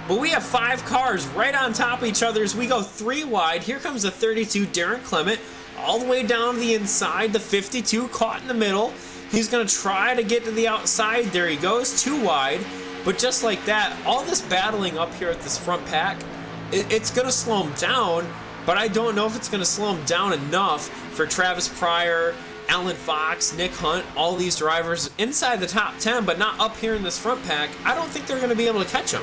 But we have 5 cars right on top of each other as we go 3 wide. Here comes the 32, Darren Clement, all the way down to the inside. The 52 caught in the middle. He's going to try to get to the outside. There he goes, 2 wide. But just like that, all this battling up here at this front pack, it's going to slow him down. But I don't know if it's going to slow him down enough for Travis Pryor, Alan Fox, Nick Hunt, all these drivers inside the top 10, but not up here in this front pack. I don't think they're going to be able to catch him.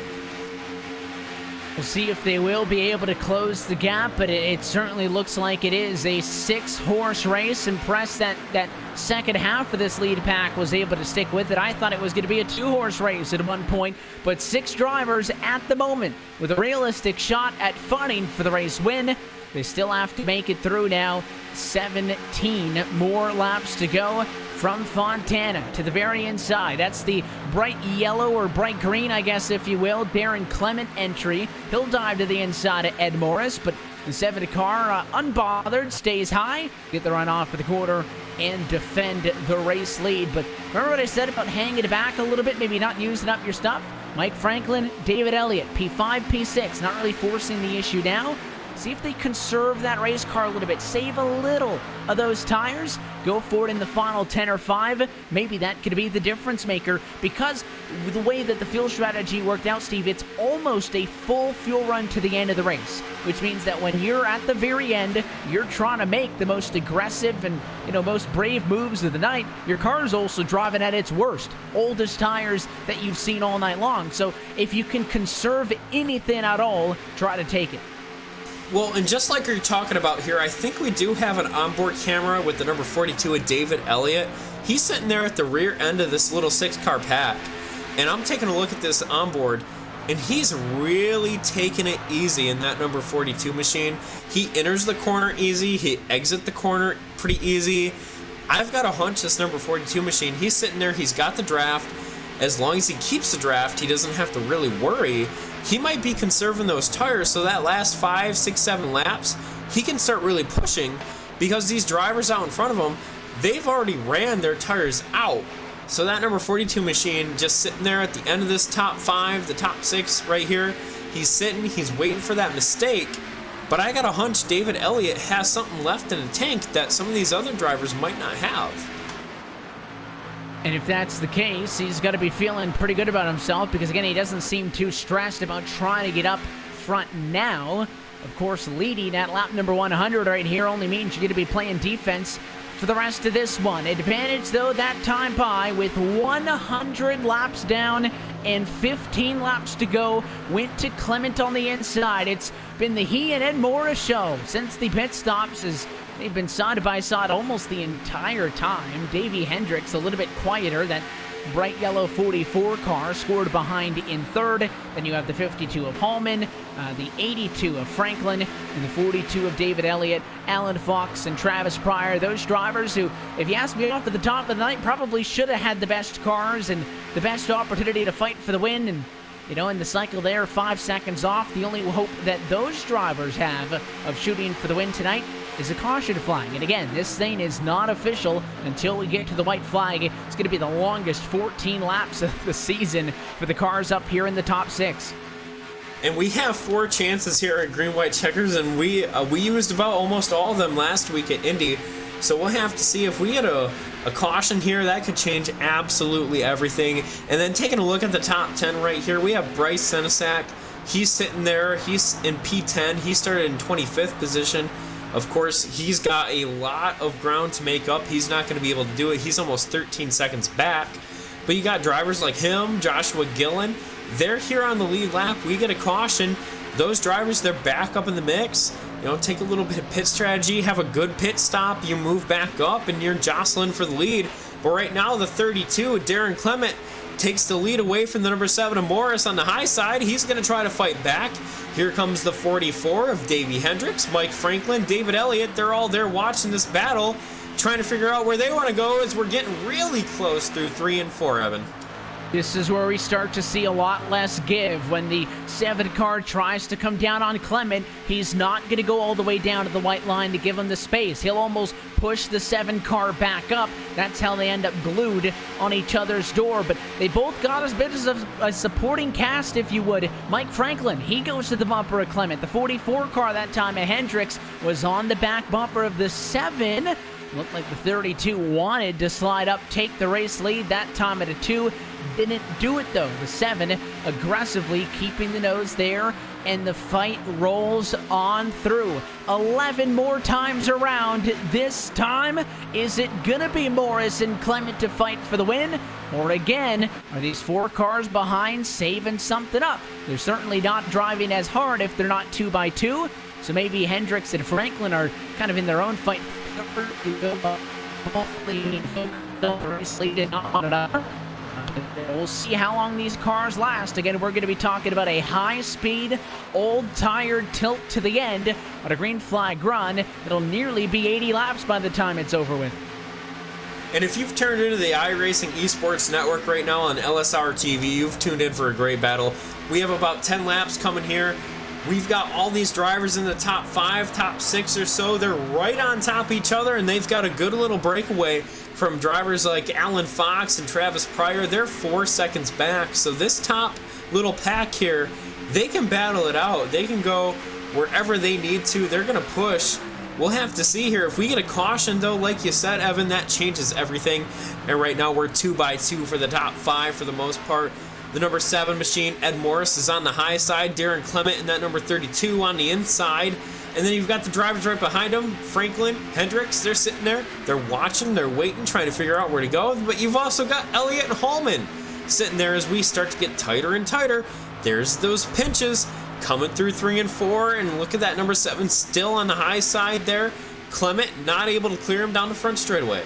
We'll see if they will be able to close the gap, but it certainly looks like it is a 6-horse race. Impressed that second half of this lead pack was able to stick with it. I thought it was going to be a 2-horse race at one point, but 6 drivers at the moment with a realistic shot at fighting for the race win. They still have to make it through now. 17 more laps to go from Fontana to the very inside. That's the bright yellow or bright green, I guess, if you will, Darren Clement entry. He'll dive to the inside of Ed Morris, but the 7 car, unbothered, stays high, get the run off for the quarter, and defend the race lead. But remember what I said about hanging it back a little bit, maybe not using up your stuff? Mike Franklin, David Elliott, P5, P6, not really forcing the issue now. See if they conserve that race car a little bit. Save a little of those tires. Go for it in the final 10 or 5. Maybe that could be the difference maker, because with the way that the fuel strategy worked out, Steve, it's almost a full fuel run to the end of the race, which means that when you're at the very end, you're trying to make the most aggressive and, most brave moves of the night. Your car is also driving at its worst. Oldest tires that you've seen all night long. So if you can conserve anything at all, try to take it. Well, and just like you're talking about here, I think we do have an onboard camera with the number 42 with David Elliott. He's sitting there at the rear end of this little 6-car pack, and I'm taking a look at this onboard, and he's really taking it easy in that number 42 machine. He enters the corner easy, he exits the corner pretty easy. I've got a hunch this number 42 machine, he's sitting there, he's got the draft. As long as he keeps the draft, he doesn't have to really worry. He might be conserving those tires so that last 5, 6, 7 laps, he can start really pushing, because these drivers out in front of him, they've already ran their tires out. So that number 42 machine just sitting there at the end of this top 5, the top 6 right here, he's sitting, he's waiting for that mistake. But I got a hunch David Elliott has something left in the tank that some of these other drivers might not have. And if that's the case, he's got to be feeling pretty good about himself, because, again, he doesn't seem too stressed about trying to get up front now. Of course, leading at lap number 100 right here only means you're going to be playing defense for the rest of this one. Advantage, though, that time by with 100 laps down and 15 laps to go. Went to Clement on the inside. It's been the he and Ed Morris show since the pit stops, as they've been side by side almost the entire time. Davey Hendricks a little bit quieter. That bright yellow 44 car scored behind in third. Then you have the 52 of Hallman, the 82 of Franklin, and the 42 of David Elliott, Alan Fox, and Travis Pryor. Those drivers who, if you ask me off at the top of the night, probably should have had the best cars and the best opportunity to fight for the win. And in the cycle there, 5 seconds off. The only hope that those drivers have of shooting for the win tonight is a caution flag. And again, this thing is not official until we get to the white flag. It's going to be the longest 14 laps of the season for the cars up here in the top 6. And we have 4 chances here at Green White Checkers, and we used about almost all of them last week at Indy. So we'll have to see if we get a caution here. That could change absolutely everything. And then taking a look at the top 10 right here, we have Bryce Senesac. He's sitting there. He's in P10. He started in 25th position. Of course, he's got a lot of ground to make up. He's not going to be able to do it. He's almost 13 seconds back. But you got drivers like him, Joshua Gillen. They're here on the lead lap. We get a caution. Those drivers, they're back up in the mix. You know, take a little bit of pit strategy, have a good pit stop, you move back up, and you're jostling for the lead. But right now, the 32, Darren Clement, takes the lead away from the number 7 of Morris on the high side. He's going to try to fight back. Here comes the 44 of Davey Hendricks, Mike Franklin, David Elliott. They're all there watching this battle, trying to figure out where they want to go as we're getting really close through 3 and 4, Evan. This is where we start to see a lot less give. When the 7 car tries to come down on Clement, he's not going to go all the way down to the white line to give him the space. He'll almost push the 7 car back up. That's how they end up glued on each other's door. But they both got as bit as a supporting cast, if you would. Mike Franklin, he goes to the bumper of Clement. The 44 car that time at Hendricks was on the back bumper of the 7. Looked like the 32 wanted to slide up, take the race lead. That time at a 2. Didn't do it though. The 7 aggressively keeping the nose there, and the fight rolls on through. 11 more times around. This time, is it gonna be Morris and Clement to fight for the win? Or again, are these 4 cars behind saving something up? They're certainly not driving as hard if they're not 2x2. So maybe Hendricks and Franklin are kind of in their own fight. We'll see how long these cars last. Again, we're going to be talking about a high-speed, old, tired tilt to the end on a green flag run. It'll nearly be 80 laps by the time it's over with. And if you've turned into the iRacing Esports Network right now on LSR TV, you've tuned in for a great battle. We have about 10 laps coming here. We've got all these drivers in the top 5, top 6 or so. They're right on top of each other, and they've got a good little breakaway from drivers like Alan Fox and Travis Pryor. They're 4 seconds back. So this top little pack here, they can battle it out. They can go wherever they need to. They're going to push. We'll have to see here. If we get a caution, though, like you said, Evan, that changes everything. And right now we're 2x2 for the top 5 for the most part. The number 7 machine, Ed Morris, is on the high side. Darren Clement in that number 32 on the inside. And then you've got the drivers right behind him. Franklin, Hendricks, they're sitting there. They're watching, they're waiting, trying to figure out where to go. But you've also got Elliott and Hallman sitting there as we start to get tighter and tighter. There's those pinches coming through 3 and 4. And look at that number 7 still on the high side there. Clement not able to clear him down the front straightaway.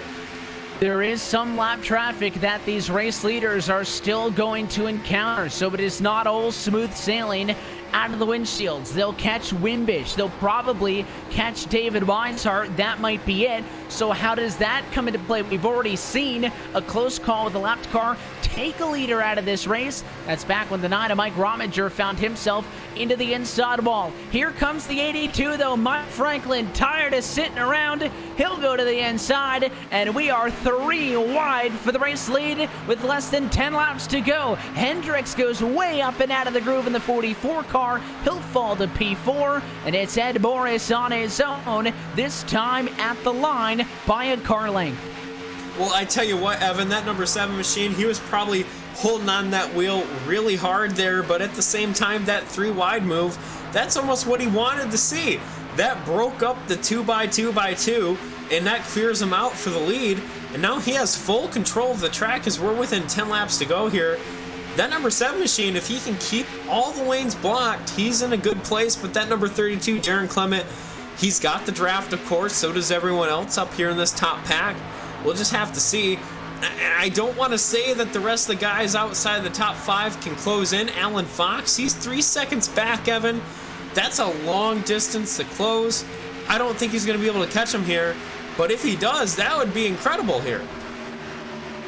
There is some lap traffic that these race leaders are still going to encounter, so it is not all smooth sailing out of the windshields. They'll catch Wimbish. They'll probably catch David Weishart. That might be it. So how does that come into play? We've already seen a close call with the lapped car take a leader out of this race. That's back when the 9 of Mike Rominger found himself into the inside wall. Here comes the 82, though. Mike Franklin, tired of sitting around. He'll go to the inside, and we are 3 wide for the race lead with less than 10 laps to go. Hendricks goes way up and out of the groove in the 44 car. He'll fall to P4, and it's Ed Morris on his own, this time at the line by a car length. Well, I tell you what, Evan, that number 7 machine, he was probably holding on that wheel really hard there, but at the same time, that 3 wide move, that's almost what he wanted to see. That broke up the 2x2x2, and that clears him out for the lead, and now he has full control of the track as we're within 10 laps to go here. That number 7 machine, if he can keep all the lanes blocked, he's in a good place, but that number 32, Darren Clement, he's got the draft, of course, so does everyone else up here in this top pack. We'll just have to see. I don't want to say that the rest of the guys outside the top 5 can close in. Alan Fox, he's 3 seconds back, Evan. That's a long distance to close. I don't think he's going to be able to catch him here, but if he does, that would be incredible here.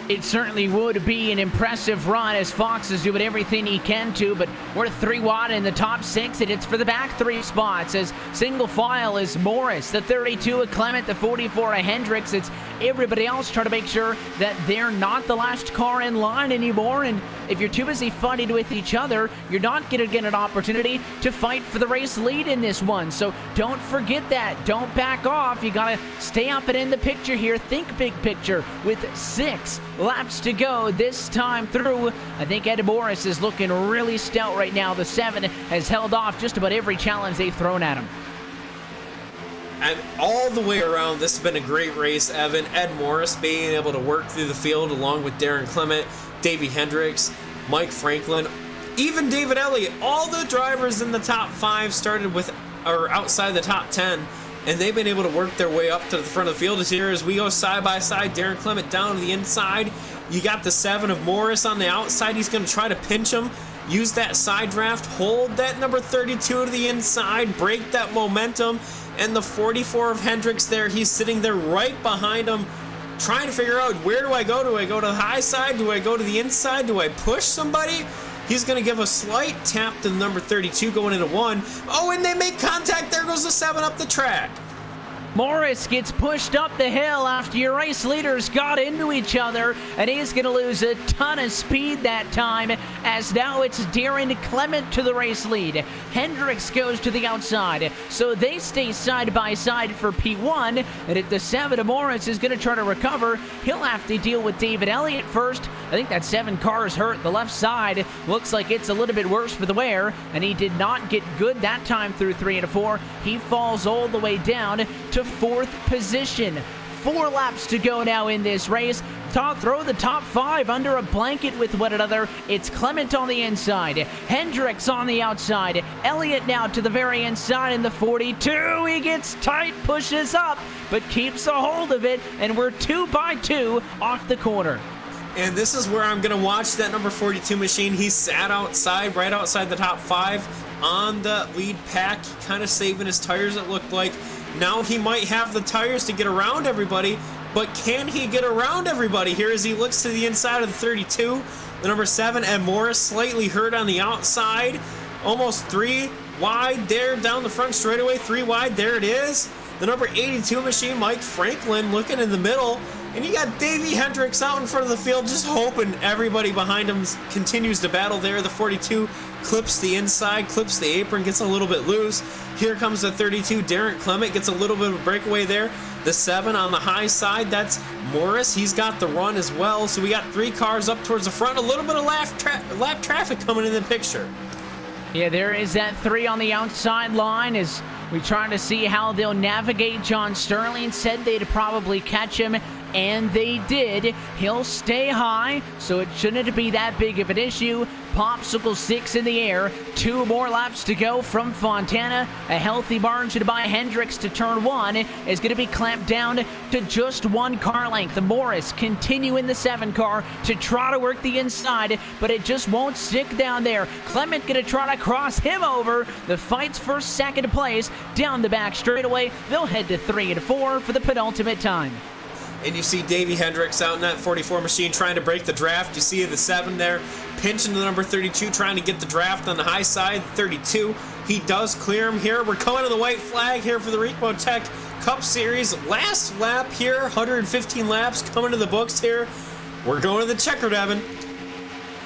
It certainly would be an impressive run as Fox is doing everything he can to, but we're 3 wide in the top 6, and it's for the back 3 spots as single file is Morris, the 32 of Clement, the 44 of Hendricks. It's everybody else trying to make sure that they're not the last car in line anymore, and if you're too busy fighting with each other, you're not going to get an opportunity to fight for the race lead in this one. So don't forget that. Don't back off. You got to stay up and in the picture here. Think big picture with 6 laps to go this time through. I think Ed Morris is looking really stout right now. The 7 has held off just about every challenge they've thrown at him. And all the way around, this has been a great race, Evan. Ed Morris being able to work through the field along with Darren Clement, Davey Hendricks, Mike Franklin, even David Elliott. All the drivers in the top 5 started with, or outside the top 10, and they've been able to work their way up to the front of the field. Here as we go side by side, Darren Clement down to the inside. You got the 7 of Morris on the outside. He's going to try to pinch him. Use that side draft, hold that number 32 to the inside, break that momentum, and the 44 of Hendricks there, he's sitting there right behind him, trying to figure out, where do I go? Do I go to the high side? Do I go to the inside? Do I push somebody? He's going to give a slight tap to the number 32 going into 1. Oh, and they make contact. There goes the 7 up the track. Morris gets pushed up the hill after your race leaders got into each other, and he's going to lose a ton of speed that time, as now it's Darren Clement to the race lead. Hendricks goes to the outside, so they stay side by side for P1, and if the 7 of Morris is going to try to recover, he'll have to deal with David Elliott first. I think that 7 car is hurt. The left side looks like it's a little bit worse for the wear, and he did not get good that time through 3 and 4. He falls all the way down to 4th position. 4 laps to go now in this race. Throw the top 5 under a blanket with one another. It's Clement on the inside, Hendricks on the outside, Elliott now to the very inside in the 42. He gets tight, pushes up, but keeps a hold of it, and we're 2 by 2 off the corner. And this is where I'm going to watch that number 42 machine. He sat outside, right outside the top 5 on the lead pack, kind of saving his tires, it looked like. Now he might have the tires to get around everybody, but can he get around everybody here as he looks to the inside of the 32? The number 7, Ed Morris, slightly hurt on the outside. Almost 3 wide there down the front straightaway. 3 wide, there it is. The number 82 machine, Mike Franklin, looking in the middle. And you got Davey Hendricks out in front of the field, just hoping everybody behind him continues to battle there. The 42 clips the inside, clips the apron, gets a little bit loose. Here comes the 32. Darren Clement gets a little bit of a breakaway there. The 7 on the high side, that's Morris. He's got the run as well. So we got 3 cars up towards the front. A little bit of lap traffic coming in the picture. Yeah, there is that 3 on the outside line as we try to see how they'll navigate. John Sterling said they'd probably catch him, and they did. He'll stay high, so it shouldn't be that big of an issue. Popsicle 6 in the air. 2 more laps to go from Fontana. A healthy margin by Hendricks to turn 1 is going to be clamped down to just 1 car length. Morris continuing the 7 car to try to work the inside, but it just won't stick down there. Clement going to try to cross him over. The fight's for 2nd place down the back straightaway. They'll head to 3 and 4 for the penultimate time. And you see Davey Hendricks out in that 44 machine trying to break the draft. You see the 7 there pinching the number 32, trying to get the draft on the high side. 32, he does clear him here. We're coming to the white flag here for the Ricmotech Cup Series. Last lap here, 115 laps coming to the books here. We're going to the checkered, Evan.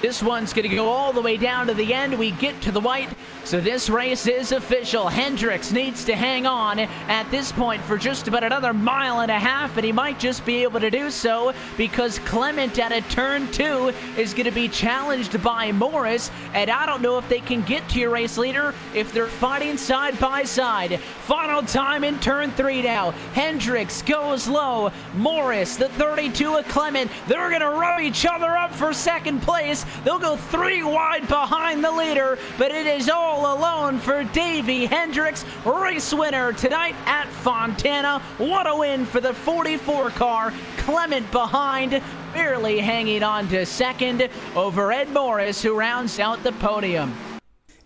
This one's going to go all the way down to the end. We get to the white, so this race is official. Hendricks needs to hang on at this point for just about another 1.5 miles, and he might just be able to do so because Clement at a turn 2 is going to be challenged by Morris, and I don't know if they can get to your race leader if they're fighting side by side. Final time in turn 3 now. Hendricks goes low. Morris, the 32 of Clement, they're going to rub each other up for 2nd place. They'll go 3 wide behind the leader, but it is all alone for Davey Hendricks, race winner tonight at Fontana. What a win for the 44 car. Clement behind, barely hanging on to 2nd over Ed Morris, who rounds out the podium.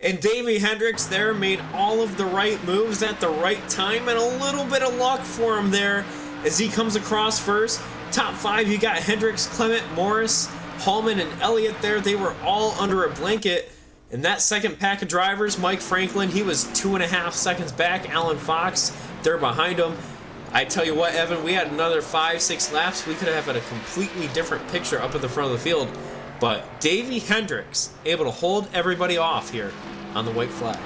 And Davey Hendricks there made all of the right moves at the right time, and a little bit of luck for him there as he comes across first. Top 5, you got Hendricks, Clement, Morris, Hallman, and Elliott there. They were all under a blanket. And that 2nd pack of drivers, Mike Franklin, he was 2.5 seconds back. Alan Fox, they're behind him. I tell you what, Evan, we had another 5-6 laps. We could have had a completely different picture up at the front of the field. But Davey Hendricks able to hold everybody off here on the white flag.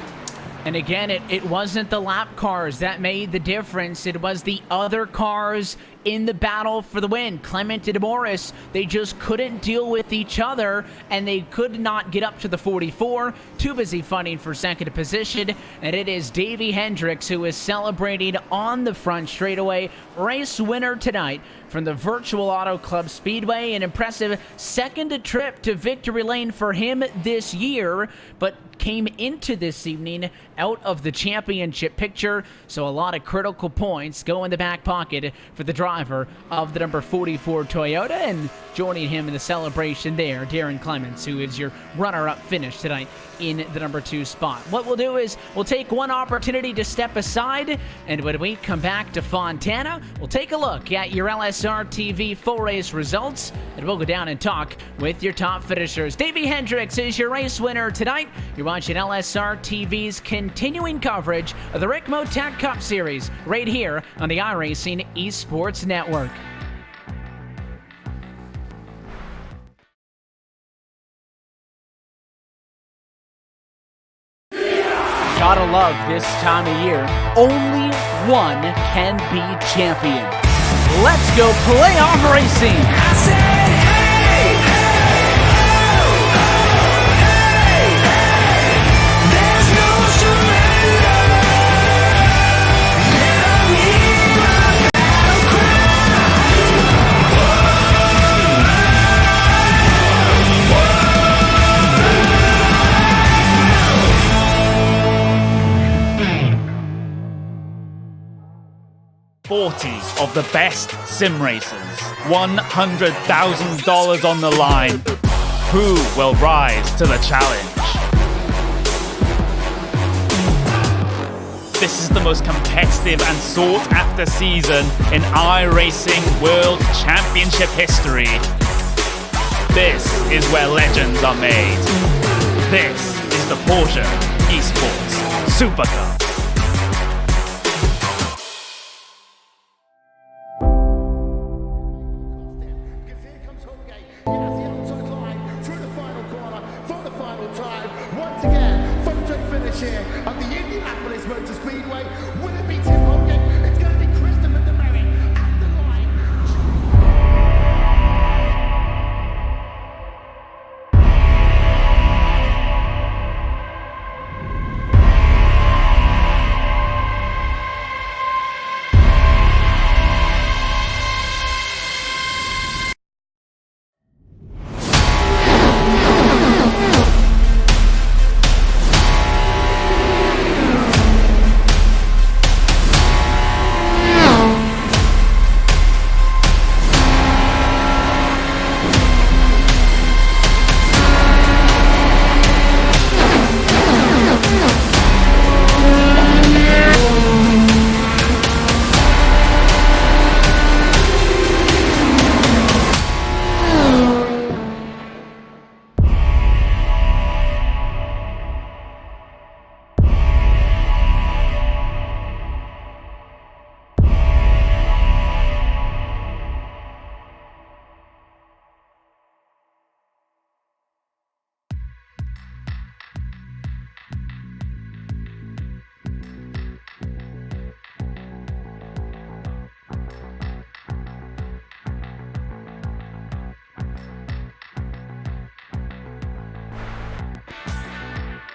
And again, it wasn't the lap cars that made the difference. It was the other cars in the battle for the win. Clement and Morris, they just couldn't deal with each other, and they could not get up to the 44. Too busy fighting for second position, and it is Davey Hendricks who is celebrating on the front straightaway. Race winner tonight from the Virtual Auto Club Speedway. An impressive second trip to victory lane for him this year, but came into this evening out of the championship picture, so a lot of critical points go in the back pocket for the driver of the number 44 Toyota. And joining him in the celebration there, Darren Clements, who is your runner-up finish tonight in the number 2 spot. What we'll do is we'll take one opportunity to step aside, and when we come back to Fontana, we'll take a look at your LSR TV full race results, and we'll go down and talk with your top finishers. Davey Hendricks is your race winner tonight. You're watching LSR TV's continuing coverage of the Ricmotech Cup Series right here on the iRacing Esports Network. Gotta love this time of year. Only one can be champion. Let's go playoff racing. I said, hey, hey, oh, hey, hey. There's no surrender. Let 'em hear my battle of the best sim racers. $100,000 on the line. Who will rise to the challenge? This is the most competitive and sought-after season in iRacing World Championship history. This is where legends are made. This is the Porsche Esports Super Cup. Of the Indianapolis Motor Speedway, will it be Tim Hogan? It's going to be Christopher DeMerrick at the line.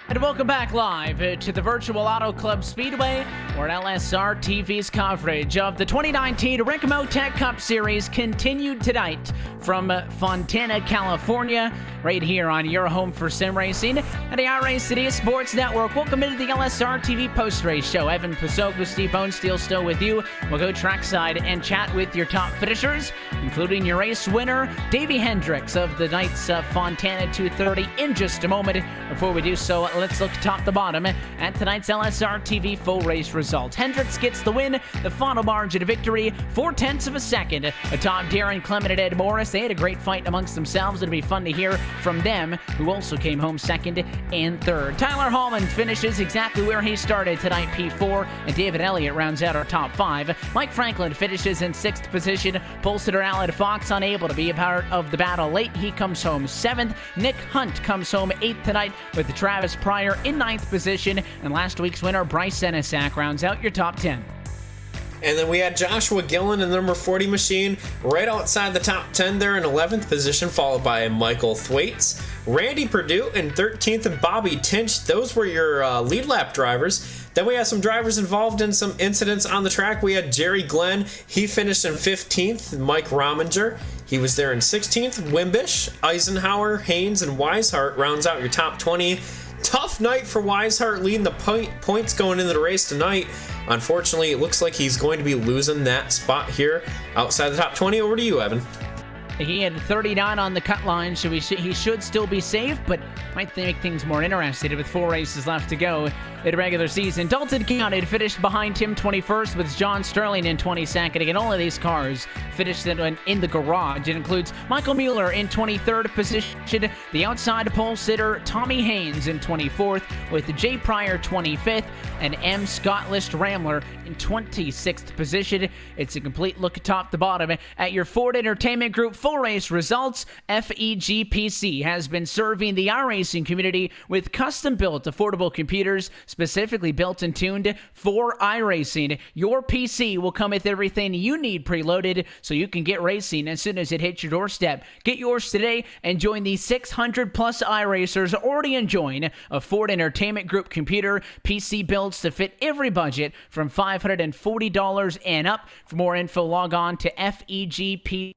And welcome back live to the Virtual Auto Club Speedway, where LSR TV's coverage of the 2019 Ricmotech Cup Series continued tonight from Fontana, California, right here on your home for sim racing and the iRacing Esports Network. Welcome into the LSR TV post-race show. Evan Pasoko, Steve Bonesteel still with you. We'll go trackside and chat with your top finishers, including your race winner, Davey Hendricks of the night's Fontana 230 in just a moment. Before we do so, let's look top to bottom at tonight's LSR TV full race results. Hendricks gets the win, the final margin of victory, 0.4 of a second. Atop Darren Clement and Ed Morris, they had a great fight amongst themselves. It'll be fun to hear from them, who also came home second and third. Tyler Hallman finishes exactly where he started tonight, P4, and David Elliott rounds out our top 5. Mike Franklin finishes in 6th position. Pulsitter Allen Fox unable to be a part of the battle late. He comes home 7th. Nick Hunt comes home 8th tonight, with Travis Price Pryor in 9th position, and last week's winner, Bryce Senesac, rounds out your top 10. And then we had Joshua Gillen in the number 40 machine right outside the top 10 there in 11th position, followed by Michael Thwaites, Randy Perdue in 13th, and Bobby Tinch. Those were your lead lap drivers. Then we had some drivers involved in some incidents on the track. We had Jerry Glenn. He finished in 15th. Mike Rominger, he was there in 16th. Wimbish, Eisenhower, Haynes, and Weishart rounds out your top 20. Tough night for Weishart, leading the points going into the race tonight. Unfortunately, it looks like he's going to be losing that spot here outside the top 20. Over to you, Evan. He had 39 on the cut line, so he should still be safe, but might make things more interesting with 4 races left to go in the regular season. Dalton County finished behind him 21st with John Sterling in 22nd. Again, all of these cars finished in the garage. It includes Michael Mueller in 23rd position, the outside pole sitter Tommy Haynes in 24th, with Jay Pryor 25th, and M. Scott List Ramler in 26th position. It's a complete look top to bottom at your Ford Entertainment Group full race results. FEGPC has been serving the iRacing community with custom-built affordable computers specifically built and tuned for iRacing. Your PC will come with everything you need preloaded so you can get racing as soon as it hits your doorstep. Get yours today and join the 600 plus iRacers already enjoying a Ford Entertainment Group computer. PC builds to fit every budget from $540 and up. For more info, log on to fegpc.net.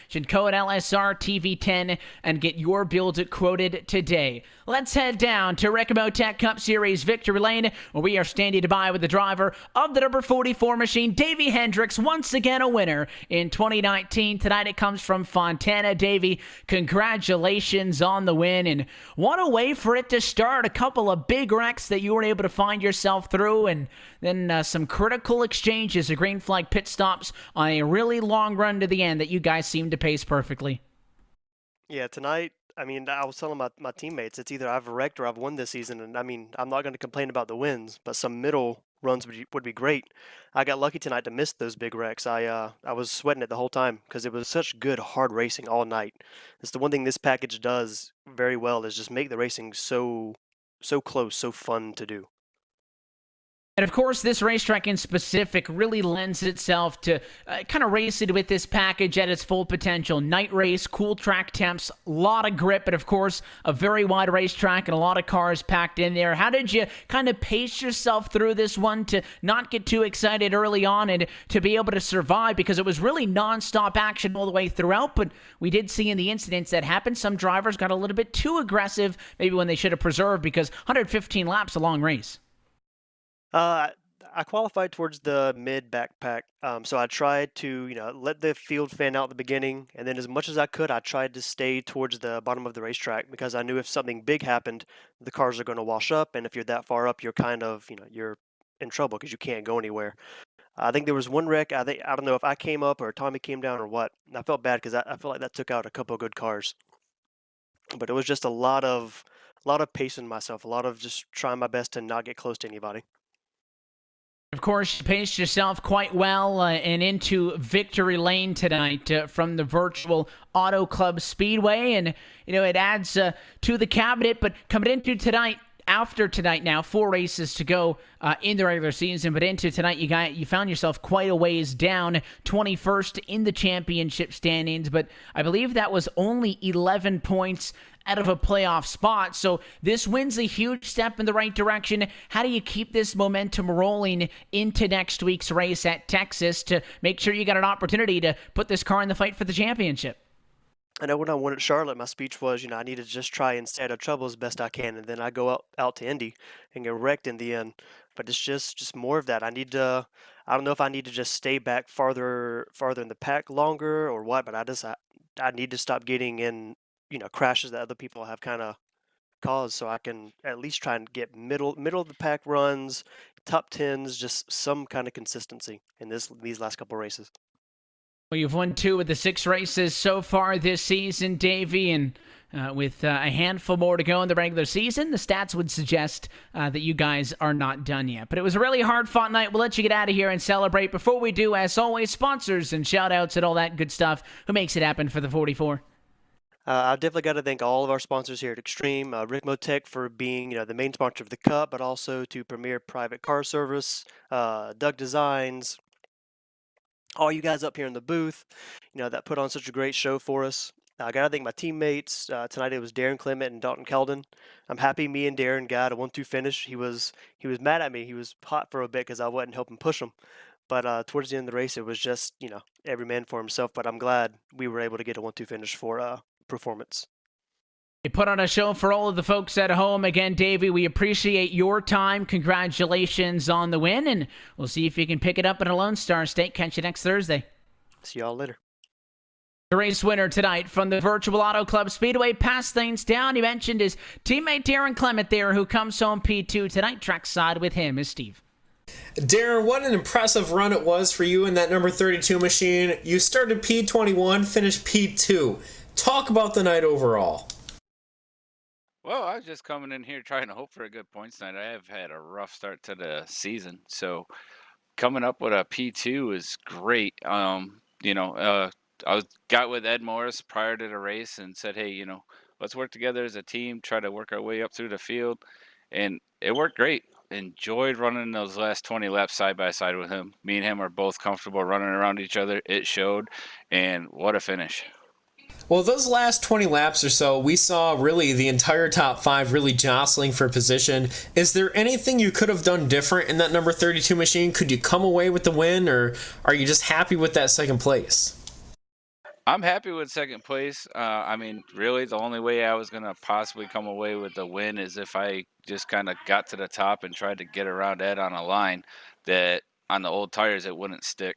Should code LSRTV10 and get your build quoted today. Let's head down to Ricmotech Cup Series Victory Lane, where we are standing by with the driver of the number 44 machine, Davey Hendricks, once again a winner in 2019. Tonight it comes from Fontana. Davey, congratulations on the win, and what a way for it to start. A couple of big wrecks that you were able to find yourself through, and then some critical exchanges of green flag pit stops on a really long run to the end that you guys seemed to pace perfectly. Yeah, tonight, I mean, I was telling my teammates, it's either I've wrecked or I've won this season. And I mean, I'm not going to complain about the wins, but some middle runs would be great. I got lucky tonight to miss those big wrecks. I was sweating it the whole time because it was such good, hard racing all night. It's the one thing this package does very well is just make the racing so close, so fun to do. And of course, this racetrack in specific really lends itself to kind of racing with this package at its full potential. Night race, cool track temps, a lot of grip, but of course, a very wide racetrack and a lot of cars packed in there. How did you kind of pace yourself through this one to not get too excited early on and to be able to survive? Because it was really nonstop action all the way throughout, but we did see in the incidents that happened, some drivers got a little bit too aggressive, maybe when they should have preserved, because 115 laps, a long race. I qualified towards the mid backpack, so I tried to, let the field fan out at the beginning, and then as much as I could, I tried to stay towards the bottom of the racetrack because I knew if something big happened, the cars are going to wash up, and if you're that far up, you're kind of, you're in trouble because you can't go anywhere. I think there was one wreck. I don't know if I came up or Tommy came down or what. And I felt bad because I felt like that took out a couple of good cars, but it was just a lot of pacing myself, a lot of just trying my best to not get close to anybody. Of course, you paced yourself quite well and into victory lane tonight from the virtual Auto Club Speedway. And, it adds to the cabinet. But coming into tonight, after tonight now, 4 races to go in the regular season. But into tonight, you found yourself quite a ways down, 21st in the championship standings. But I believe that was only 11 points out of a playoff spot. So this win's a huge step in the right direction. How do you keep this momentum rolling into next week's race at Texas to make sure you got an opportunity to put this car in the fight for the championship? I know when I won at Charlotte, my speech was, I need to just try and stay out of trouble as best I can, and then I go out to Indy and get wrecked in the end. But it's just more of that. I don't know if I need to just stay back farther in the pack longer or what, but I need to stop getting in crashes that other people have kind of caused, so I can at least try and get middle of the pack runs, top 10s, just some kind of consistency in these last couple races. Well, you've won 2 of the 6 races so far this season, Davey, and with a handful more to go in the regular season, the stats would suggest that you guys are not done yet. But it was a really hard-fought night. We'll let you get out of here and celebrate. Before we do, as always, sponsors and shout-outs and all that good stuff. Who makes it happen for the 44? I've definitely got to thank all of our sponsors here at Extreme, Ricmotech for being, the main sponsor of the Cup, but also to Premier Private Car Service, Doug Designs, all you guys up here in the booth, that put on such a great show for us. I got to thank my teammates. Tonight it was Darren Clement and Dalton Keldon. I'm happy me and Darren got a 1-2 finish. He was mad at me. He was hot for a bit because I wasn't helping push him. But towards the end of the race, it was just every man for himself. But I'm glad we were able to get a 1-2 finish for performance. You put on a show for all of the folks at home. Again, Davey, we appreciate your time. Congratulations on the win, and we'll see if you can pick it up in a Lone Star State. Catch you next Thursday. See y'all later. The race winner tonight from the Virtual Auto Club Speedway passed things down. He mentioned his teammate Darren Clement there, who comes home P2 tonight. Trackside with him is Steve. Darren, what an impressive run it was for you in that number 32 machine. You started P21, finished P2. Talk about the night overall. Well, I was just coming in here trying to hope for a good points night. I have had a rough start to the season, so coming up with a P2 is great. Got with Ed Morris prior to the race and said, hey, let's work together as a team, try to work our way up through the field, and it worked great. Enjoyed running those last 20 laps side by side with him. Me and him are both comfortable running around each other. It showed, and what a finish. Well, those last 20 laps or so, we saw really the entire top five really jostling for position. Is there anything you could have done different in that number 32 machine? Could you come away with the win, or are you just happy with that second place? I'm happy with second place. Really, the only way I was going to possibly come away with the win is if I just kind of got to the top and tried to get around Ed on a line that on the old tires it wouldn't stick.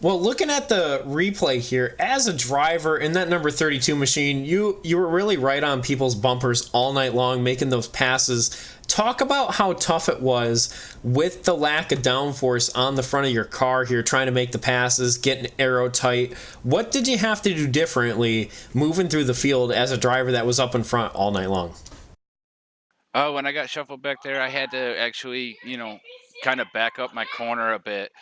Well, looking at the replay here, as a driver in that number 32 machine, you were really right on people's bumpers all night long, making those passes. Talk about how tough it was with the lack of downforce on the front of your car here, trying to make the passes, getting aero tight. What did you have to do differently moving through the field as a driver that was up in front all night long? When I got shuffled back there, I had to actually, kind of back up my corner a bit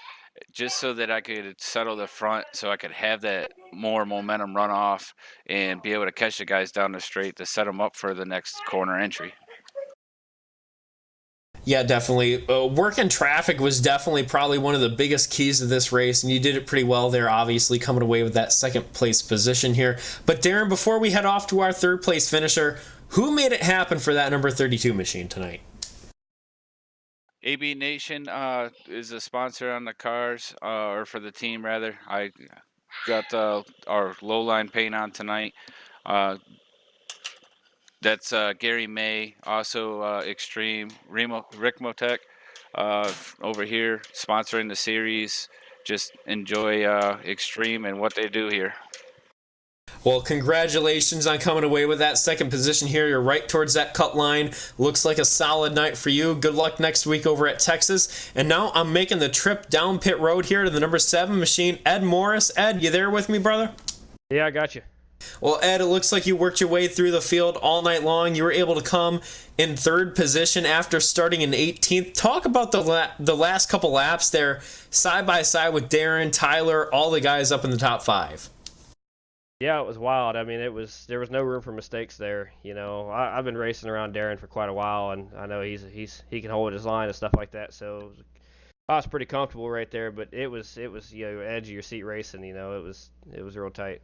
just so that I could settle the front so I could have that more momentum run off and be able to catch the guys down the straight to set them up for the next corner entry. Yeah, definitely. Working traffic was definitely probably one of the biggest keys to this race, and you did it pretty well there, obviously, coming away with that second place position here. But Darren, before we head off to our third place finisher, who made it happen for that number 32 machine tonight? AB Nation is a sponsor on the cars, or for the team, rather. I got our low line paint on tonight. That's Gary May, also Extreme, Ricmotech over here sponsoring the series. Just enjoy Extreme and what they do here. Well, congratulations on coming away with that second position here. You're right towards that cut line. Looks like a solid night for you. Good luck next week over at Texas. And now I'm making the trip down pit road here to the number 7 machine, Ed Morris. Ed, you there with me, brother? Yeah, I got you. Well, Ed, it looks like you worked your way through the field all night long. You were able to come in third position after starting in 18th. Talk about the last couple laps there, side by side with Darren, Tyler, all the guys up in the top 5. Yeah, it was wild. I mean, there was no room for mistakes there. I've been racing around Darren for quite a while, and I know he can hold his line and stuff like that. So I was pretty comfortable right there. But it was edge of your seat racing. It was real tight.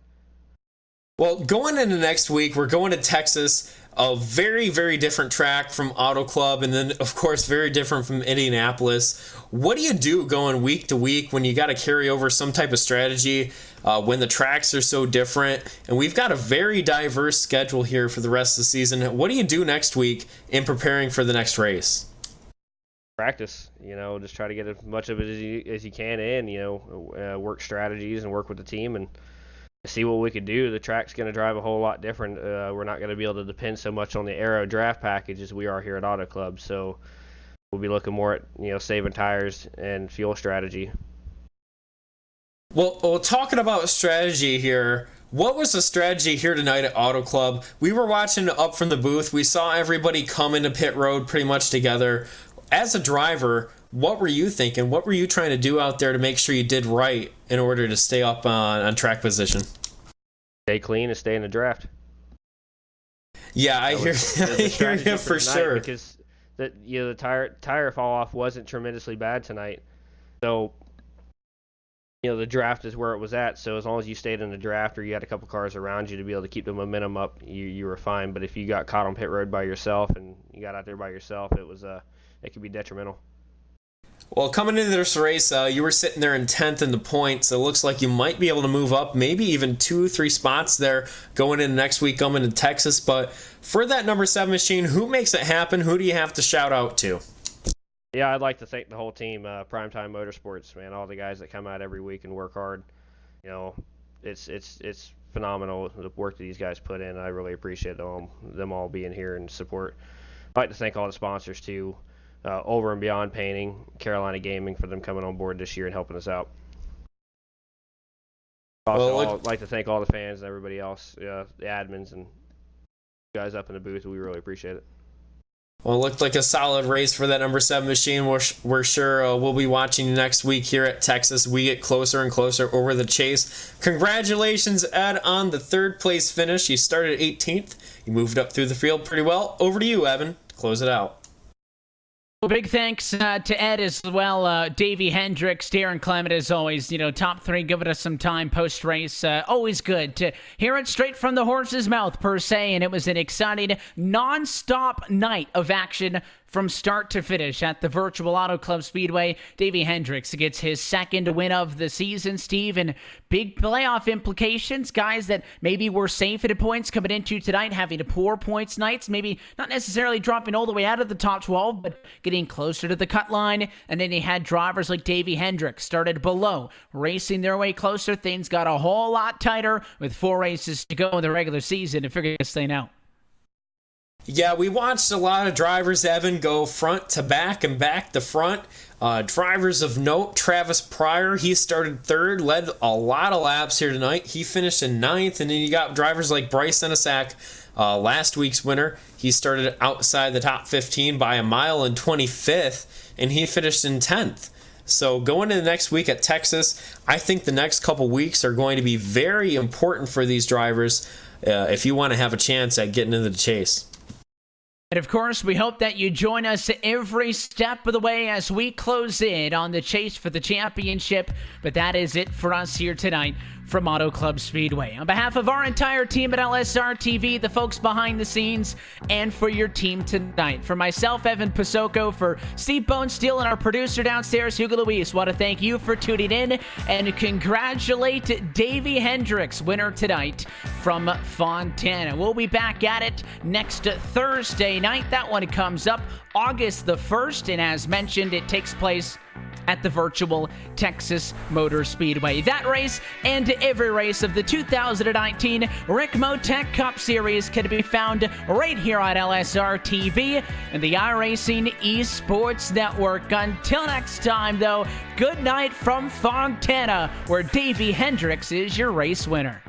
Well, going into next week, we're going to Texas, a very, very different track from Auto Club, and then, of course, very different from Indianapolis. What do you do going week to week when you got to carry over some type of strategy when the tracks are so different? And we've got a very diverse schedule here for the rest of the season. What do you do next week in preparing for the next race? Practice, just try to get as much of it as you can in, work strategies and work with the team and see what we could do. The track's going to drive a whole lot different. We're not going to be able to depend so much on the aero draft package as we are here at Auto Club. So we'll be looking more at saving tires and fuel strategy. Well, talking about strategy here, what was the strategy here tonight at Auto Club? We were watching up from the booth. We saw everybody come into pit road pretty much together. As a driver, what were you thinking? What were you trying to do out there to make sure you did right in order to stay up on track position? stay clean and stay in the draft. Yeah, I hear you for sure. Because the tire fall off wasn't tremendously bad tonight, so the draft is where it was at. So as long as you stayed in the draft or you had a couple cars around you to be able to keep the momentum up, you were fine. But if you got caught on pit road by yourself and you got out there by yourself, it could be detrimental. Well, coming into this race, you were sitting there in 10th in the points. So it looks like you might be able to move up, maybe even 2-3 spots there going into next week, coming to Texas. But for that number 7 machine, who makes it happen? Who do you have to shout out to? Yeah, I'd like to thank the whole team, Primetime Motorsports, man, all the guys that come out every week and work hard. It's phenomenal the work that these guys put in. I really appreciate them all being here and support. I'd like to thank all the sponsors too. Over and Beyond Painting, Carolina Gaming, for them coming on board this year and helping us out. Also, I'd like to thank all the fans and everybody else, the admins and guys up in the booth. We really appreciate it. Well, it looked like a solid race for that number 7 machine. We're sure we'll be watching you next week here at Texas. We get closer and closer over the chase. Congratulations, Ed, on the 3rd place finish. You started 18th. You moved up through the field pretty well. Over to you, Evan, to close it out. Well, big thanks to Ed as well. Davey Hendricks, Darren Clement, as always, top 3 giving us some time post-race. Always good to hear it straight from the horse's mouth, per se, and it was an exciting, non-stop night of action from start to finish at the Virtual Auto Club Speedway. Davey Hendricks gets his 2nd win of the season, Steve, and big playoff implications. Guys that maybe were safe at points coming into tonight, having to poor points nights, maybe not necessarily dropping all the way out of the top 12, but getting closer to the cut line. And then he had drivers like Davey Hendricks started below, racing their way closer. Things got a whole lot tighter with 4 races to go in the regular season to figure this thing out. Yeah, we watched a lot of drivers, Evan, go front to back and back to front. Drivers of note, Travis Pryor, he started 3rd, led a lot of laps here tonight. He finished in 9th, and then you got drivers like Bryce Senesac, last week's winner. He started outside the top 15 by a mile in 25th, and he finished in 10th. So going into the next week at Texas, I think the next couple weeks are going to be very important for these drivers if you want to have a chance at getting into the chase. And of course, we hope that you join us every step of the way as we close in on the chase for the championship. But that is it for us here tonight from Auto Club Speedway. On behalf of our entire team at LSR TV, the folks behind the scenes, and for your team tonight, for myself, Evan Pasoko, for Steve Bonesteel, and our producer downstairs, Hugo Luis, want to thank you for tuning in and congratulate Davey Hendricks, winner tonight from Fontana. We'll be back at it next Thursday night. That one comes up August the 1st, and as mentioned, it takes place at the Virtual Texas Motor Speedway. That race and every race of the 2019 Ricmotech Cup Series can be found right here on LSR TV and the iRacing Esports Network. Until next time, though, good night from Fontana, where Davey Hendricks is your race winner.